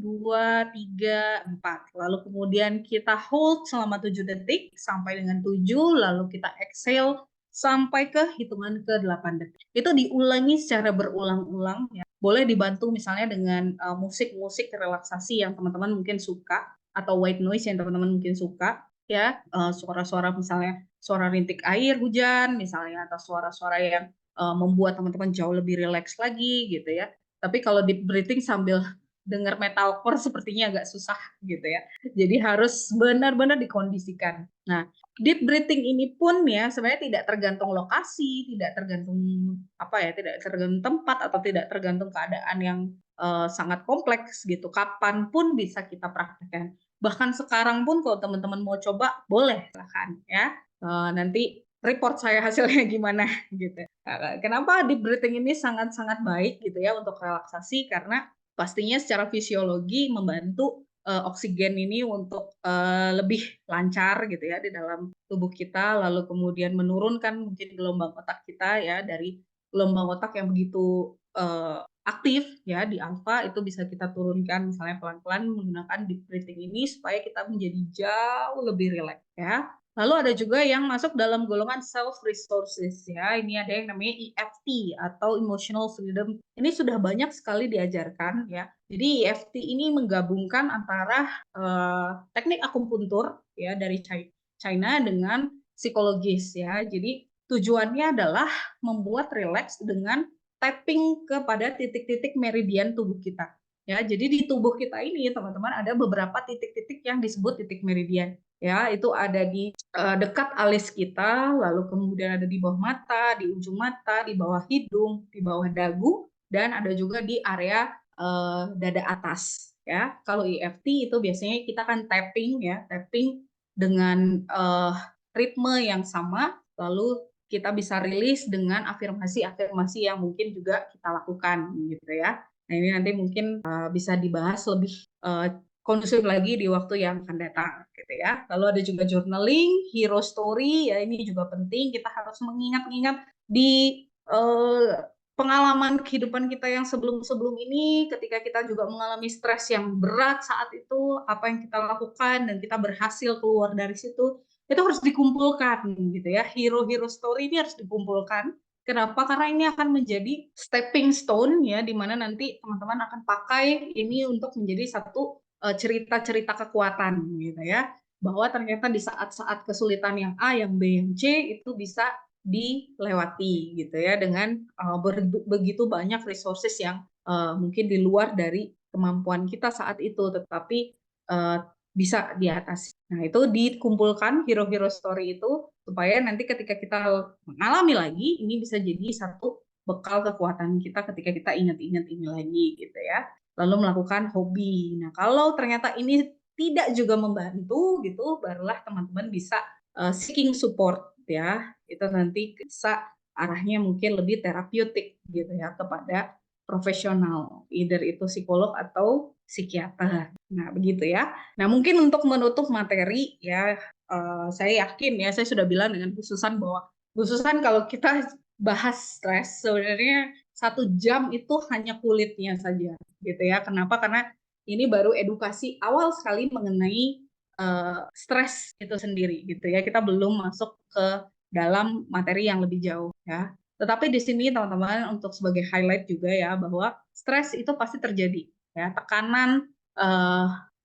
2, 3, 4. Lalu kemudian kita hold selama 7 detik sampai dengan 7, lalu kita exhale sampai ke hitungan ke 8 detik. Itu diulangi secara berulang-ulang ya. Boleh dibantu misalnya dengan musik-musik relaksasi yang teman-teman mungkin suka atau white noise yang teman-teman mungkin suka ya, suara-suara misalnya suara rintik air hujan misalnya atau suara-suara yang membuat teman-teman jauh lebih rileks lagi gitu ya. Tapi kalau deep breathing sambil dengar metalcore sepertinya agak susah gitu ya. Jadi harus benar-benar dikondisikan. Nah, deep breathing ini pun ya sebenarnya tidak tergantung lokasi, tidak tergantung tidak tergantung tempat atau tidak tergantung keadaan yang sangat kompleks gitu. Kapan pun bisa kita praktekkan. Bahkan sekarang pun kalau teman-teman mau coba boleh silahkan ya. Nanti report saya hasilnya gimana gitu. Kenapa deep breathing ini sangat-sangat baik gitu ya untuk relaksasi, karena pastinya secara fisiologi membantu oksigen ini untuk lebih lancar gitu ya di dalam tubuh kita, lalu kemudian menurunkan mungkin gelombang otak kita ya, dari gelombang otak yang begitu aktif ya di alfa, itu bisa kita turunkan misalnya pelan-pelan menggunakan deep breathing ini supaya kita menjadi jauh lebih rileks ya. Lalu ada juga yang masuk dalam golongan self resources ya. Ini ada yang namanya EFT atau emotional freedom. Ini sudah banyak sekali diajarkan ya. Jadi EFT ini menggabungkan antara teknik akupuntur ya dari China dengan psikologis ya. Jadi tujuannya adalah membuat rileks dengan tapping kepada titik-titik meridian tubuh kita. Ya, jadi di tubuh kita ini teman-teman ada beberapa titik-titik yang disebut titik meridian. Ya, itu ada di dekat alis kita, lalu kemudian ada di bawah mata, di ujung mata, di bawah hidung, di bawah dagu, dan ada juga di area dada atas. Ya, kalau EFT itu biasanya kita kan tapping ya, tapping dengan ritme yang sama, lalu kita bisa rilis dengan afirmasi-afirmasi yang mungkin juga kita lakukan gitu ya. Nah, ini nanti mungkin bisa dibahas lebih kondusif lagi di waktu yang akan datang gitu ya. Lalu ada juga journaling, hero story ya, ini juga penting, kita harus mengingat-ingat di pengalaman kehidupan kita yang sebelum-sebelum ini, ketika kita juga mengalami stres yang berat saat itu, apa yang kita lakukan dan kita berhasil keluar dari situ, itu harus dikumpulkan gitu ya. Hero-hero story ini harus dikumpulkan. Kenapa? Karena ini akan menjadi stepping stone ya, di mana nanti teman-teman akan pakai ini untuk menjadi satu cerita-cerita kekuatan gitu ya. Bahwa ternyata di saat-saat kesulitan yang A, yang B, yang C itu bisa dilewati gitu ya, dengan begitu banyak resources yang mungkin di luar dari kemampuan kita saat itu, tetapi bisa diatasi. Nah, itu dikumpulkan hero-hero story itu supaya nanti ketika kita mengalami lagi, ini bisa jadi satu bekal kekuatan kita ketika kita ingat-ingat ini lagi gitu ya. Lalu melakukan hobi. Nah, kalau ternyata ini tidak juga membantu gitu, barulah teman-teman bisa seeking support ya. Itu nanti bisa arahnya mungkin lebih terapeutik gitu ya, kepada profesional, either itu psikolog atau psikiater. Nah, begitu ya. Nah, mungkin untuk menutup materi ya, saya yakin ya, saya sudah bilang dengan khususan bahwa khususan kalau kita bahas stres, sebenarnya 1 jam itu hanya kulitnya saja gitu ya. Kenapa? Karena ini baru edukasi awal sekali mengenai stres itu sendiri gitu ya. Kita belum masuk ke dalam materi yang lebih jauh ya. Tetapi di sini teman-teman untuk sebagai highlight juga ya, bahwa stres itu pasti terjadi ya. Tekanan,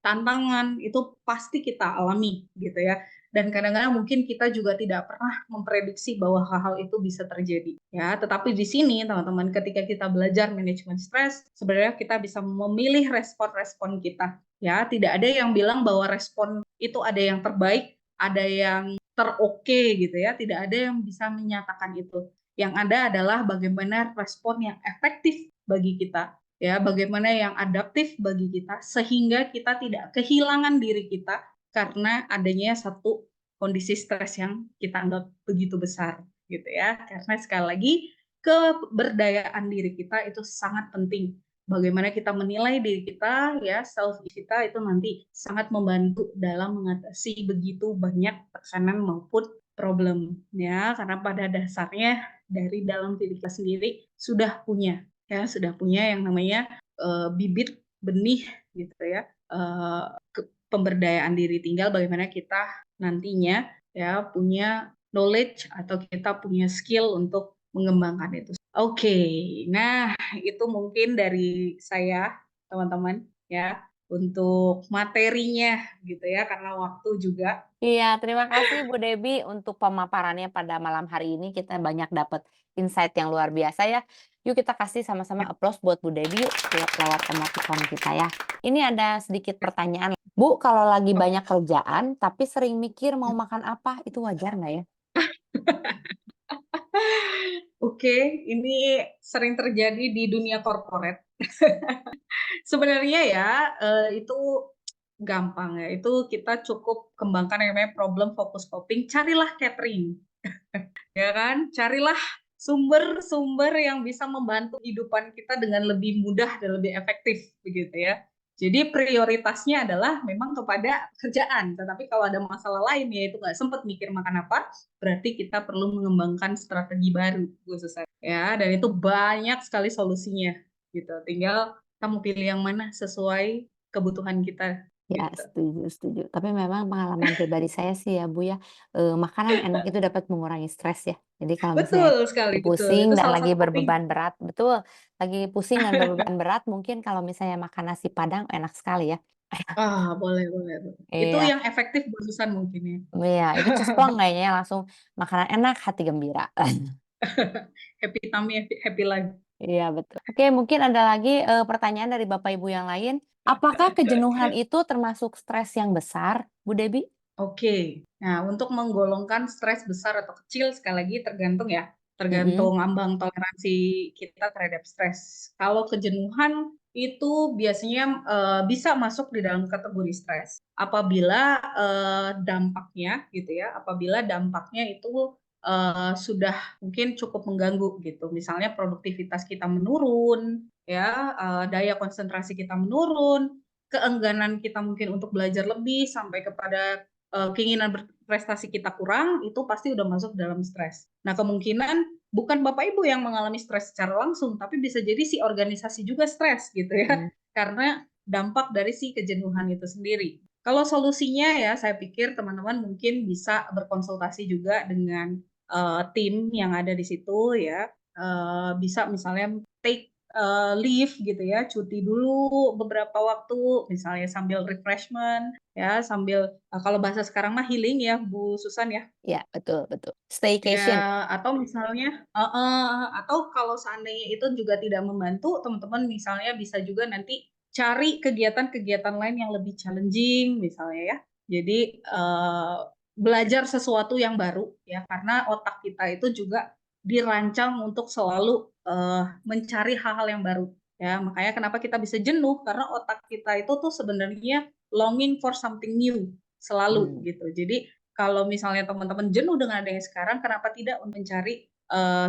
tantangan itu pasti kita alami gitu ya. Dan kadang-kadang mungkin kita juga tidak pernah memprediksi bahwa hal-hal itu bisa terjadi ya. Tetapi di sini teman-teman, ketika kita belajar manajemen stres, sebenarnya kita bisa memilih respon-respon kita ya. Tidak ada yang bilang bahwa respon itu ada yang terbaik, ada yang teroke gitu ya. Tidak ada yang bisa menyatakan itu. Yang ada adalah bagaimana respon yang efektif bagi kita ya, bagaimana yang adaptif bagi kita sehingga kita tidak kehilangan diri kita karena adanya satu kondisi stres yang kita anggap begitu besar gitu ya. Karena sekali lagi keberdayaan diri kita itu sangat penting. Bagaimana kita menilai diri kita, ya, self kita itu nanti sangat membantu dalam mengatasi begitu banyak tekanan maupun problem, ya, karena pada dasarnya dari dalam diri kita sendiri sudah punya, ya, sudah punya yang namanya bibit benih, gitu ya, pemberdayaan diri. Tinggal bagaimana kita nantinya, ya, punya knowledge atau kita punya skill untuk mengembangkan itu. Oke, nah itu mungkin dari saya, teman-teman, ya, untuk materinya gitu ya, karena waktu juga. Iya, terima kasih Bu Debi untuk pemaparannya pada malam hari ini. Kita banyak dapat insight yang luar biasa ya. Yuk kita kasih sama-sama applause buat Bu Debi yuk lewat emoticon kita ya. Ini ada sedikit pertanyaan. Bu, kalau lagi banyak kerjaan tapi sering mikir mau makan apa, itu wajar nggak ya? Oke, ini sering terjadi di dunia korporat. Sebenarnya ya, itu gampang ya, itu kita cukup kembangkan yang namanya problem focus coping, carilah catering, ya kan? Carilah sumber-sumber yang bisa membantu kehidupan kita dengan lebih mudah dan lebih efektif, begitu ya. Jadi prioritasnya adalah memang kepada kerjaan, tetapi kalau ada masalah lain ya itu nggak sempat mikir makan apa, berarti kita perlu mengembangkan strategi baru, khususnya. Ya, dan itu banyak sekali solusinya, gitu. Tinggal kita mau pilih yang mana sesuai kebutuhan kita, Ya, gitu. setuju. Tapi memang pengalaman pribadi saya sih ya Bu ya, makanan enak itu dapat mengurangi stres ya. Jadi kalau misalnya Betul sekali, lagi betul. pusing Itu dan salah lagi satu coping. berbeban berat, betul, lagi pusing dan berbeban berat mungkin kalau misalnya makan nasi Padang enak sekali ya. Ah, boleh, boleh, boleh. Itu Iya, yang efektif buat Susan mungkin ya. iya, itu cesplong kayaknya langsung makanan enak, hati gembira. Happy tummy, happy, happy life. Iya betul. Oke, mungkin ada lagi, pertanyaan dari Bapak Ibu yang lain. Apakah kejenuhan itu termasuk stres yang besar, Bu Debi? Oke. Nah, untuk menggolongkan stres besar atau kecil, sekali lagi tergantung ya, Mhm. tergantung ambang toleransi kita terhadap stres. Kalau kejenuhan itu biasanya bisa masuk di dalam kategori stres apabila dampaknya gitu ya, apabila dampaknya itu sudah mungkin cukup mengganggu gitu. Misalnya produktivitas kita menurun, ya, daya konsentrasi kita menurun, keengganan kita mungkin untuk belajar lebih sampai kepada keinginan berprestasi kita kurang, itu pasti udah masuk dalam stres. Nah, kemungkinan bukan Bapak Ibu yang mengalami stres secara langsung, tapi bisa jadi si organisasi juga stres gitu ya, Mmm. karena dampak dari si kejenuhan itu sendiri. Kalau solusinya ya, saya pikir teman-teman mungkin bisa berkonsultasi juga dengan tim yang ada di situ ya, bisa misalnya take leave gitu ya, cuti dulu beberapa waktu, misalnya sambil refreshment, ya, sambil kalau bahasa sekarang mah healing ya, Bu Susan ya. Iya, betul. Staycation. Ya, atau misalnya atau kalau seandainya itu juga tidak membantu, teman-teman misalnya bisa juga nanti cari kegiatan-kegiatan lain yang lebih challenging misalnya ya. Jadi, belajar sesuatu yang baru ya, karena otak kita itu juga dirancang untuk selalu, mencari hal-hal yang baru ya. Makanya kenapa kita bisa jenuh, karena otak kita itu tuh sebenarnya longing for something new selalu Mmm. gitu. Jadi kalau misalnya teman-teman jenuh dengan adanya sekarang, kenapa tidak mencari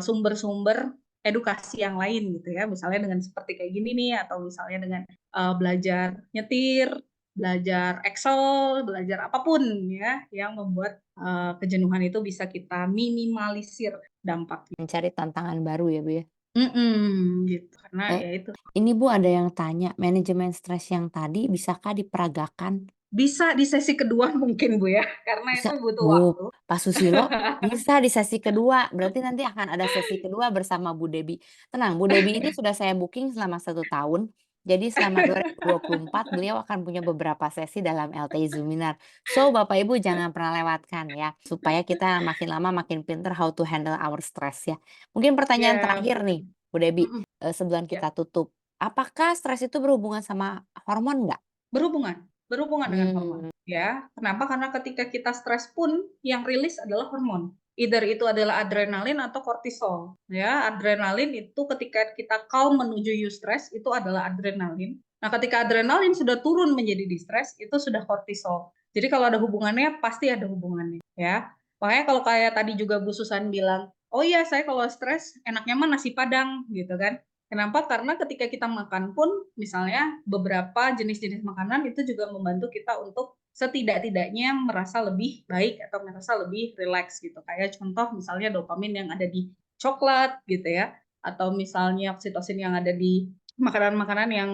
sumber-sumber edukasi yang lain gitu ya, misalnya dengan seperti kayak gini nih, atau misalnya dengan belajar nyetir, belajar Excel, belajar apapun ya, yang membuat kejenuhan itu bisa kita minimalisir dampaknya. Mencari tantangan baru ya, Bu, ya? Gitu, karena Eee, ya itu. ini Bu ada yang tanya, manajemen stres yang tadi bisakah diperagakan? Bisa di sesi kedua mungkin Bu ya, karena Bisa itu butuh Bu, waktu. Pak Susilo, bisa di sesi kedua, berarti nanti akan ada sesi kedua bersama Bu Debi. Tenang, Bu Debi ini sudah saya booking selama 1 tahun, jadi selama 2024 beliau akan punya beberapa sesi dalam LTI Zoominar. So, Bapak Ibu jangan pernah lewatkan ya, supaya kita makin lama makin pinter how to handle our stress ya. Mungkin pertanyaan Ya, terakhir nih, betul. Bu Debi, Mhm, sebelum ya. kita tutup, apakah stres itu berhubungan sama hormon nggak? Berhubungan, berhubungan dengan hormon, Mmm. ya. Kenapa? Karena ketika kita stres pun yang rilis adalah hormon. Either itu adalah adrenalin atau kortisol, ya. Adrenalin itu ketika kita calm menuju eustress itu adalah adrenalin. Nah, ketika adrenalin sudah turun menjadi distress itu sudah kortisol. Jadi kalau ada hubungannya pasti ada hubungannya, ya. Makanya kalau kayak tadi juga Bu Susan bilang, oh iya saya kalau stres enaknya mah nasi Padang gitu kan. Kenapa? Karena ketika kita makan pun misalnya beberapa jenis-jenis makanan itu juga membantu kita untuk setidak-tidaknya merasa lebih baik atau merasa lebih rileks gitu. Kayak contoh misalnya dopamin yang ada di coklat gitu ya, atau misalnya oksitosin yang ada di makanan-makanan yang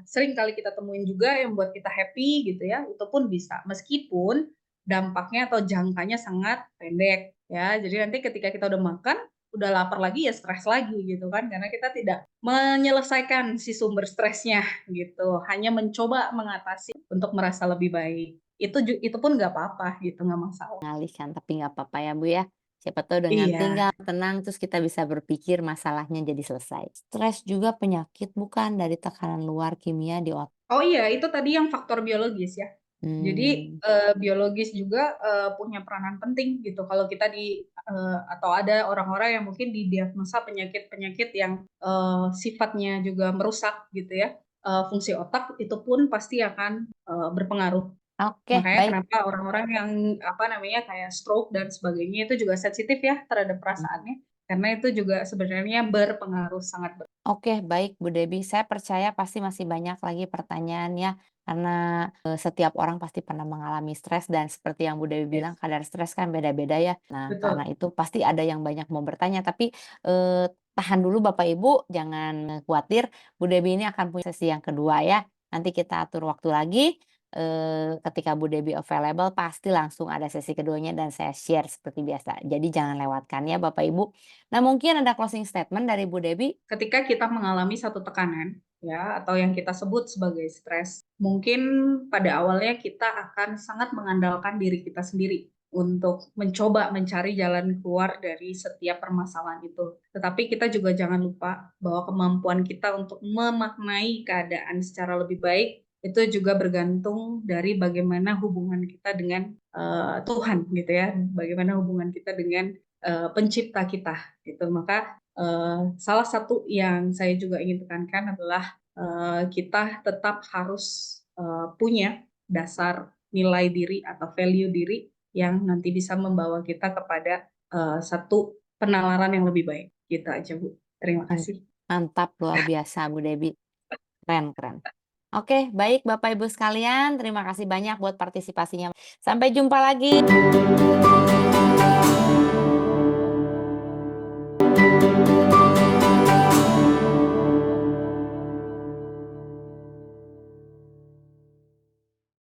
sering kali kita temuin juga yang buat kita happy gitu ya, itu pun bisa. Meskipun dampaknya atau jangkanya sangat pendek ya. Jadi nanti ketika kita udah makan, udah lapar lagi ya stres lagi gitu kan, karena kita tidak menyelesaikan si sumber stresnya gitu. Hanya mencoba mengatasi untuk merasa lebih baik. Itu pun nggak apa-apa gitu, nggak masalah. Mengalihkan, tapi nggak apa-apa ya, Bu, ya. Siapa tahu dengan Iya. tinggal tenang terus kita bisa berpikir masalahnya jadi selesai. Stres juga penyakit bukan dari tekanan luar kimia di otak. Oh iya, itu tadi yang faktor biologis ya. Jadi Hmm. biologis juga punya peranan penting gitu. Kalau kita atau ada orang-orang yang mungkin didiagnosa penyakit-penyakit yang sifatnya juga merusak gitu ya, fungsi otak itu pun pasti akan berpengaruh. Oke, Makanya baik. kenapa orang-orang yang apa namanya kayak stroke dan sebagainya itu juga sensitif ya terhadap perasaannya, karena itu juga sebenarnya berpengaruh sangat. Oke, baik Bu Debi. Saya percaya pasti masih banyak lagi pertanyaan ya, karena setiap orang pasti pernah mengalami stres dan seperti yang Bu Debi bilang Yes, kadar stres kan beda-beda ya. Nah, karena betul. itu pasti ada yang banyak mau bertanya, tapi tahan dulu Bapak Ibu, jangan khawatir. Bu Debi ini akan punya sesi yang kedua ya. Nanti kita atur waktu lagi. Ketika Bu Debi available pasti langsung ada sesi keduanya dan saya share seperti biasa. Jadi jangan lewatkan ya Bapak Ibu. Nah, mungkin ada closing statement dari Bu Debi. Ketika kita mengalami satu tekanan ya atau yang kita sebut sebagai stres, mungkin pada awalnya kita akan sangat mengandalkan diri kita sendiri untuk mencoba mencari jalan keluar dari setiap permasalahan itu. Tetapi kita juga jangan lupa bahwa kemampuan kita untuk memaknai keadaan secara lebih baik itu juga bergantung dari bagaimana hubungan kita dengan Tuhan gitu ya, bagaimana hubungan kita dengan pencipta kita gitu. Maka salah satu yang saya juga ingin tekankan adalah kita tetap harus punya dasar nilai diri atau value diri yang nanti bisa membawa kita kepada satu penalaran yang lebih baik. Gitu aja, Bu. Terima kasih. Mantap, luar biasa Bu Debi. Keren, keren. Oke, baik Bapak Ibu sekalian, terima kasih banyak buat partisipasinya. Sampai jumpa lagi.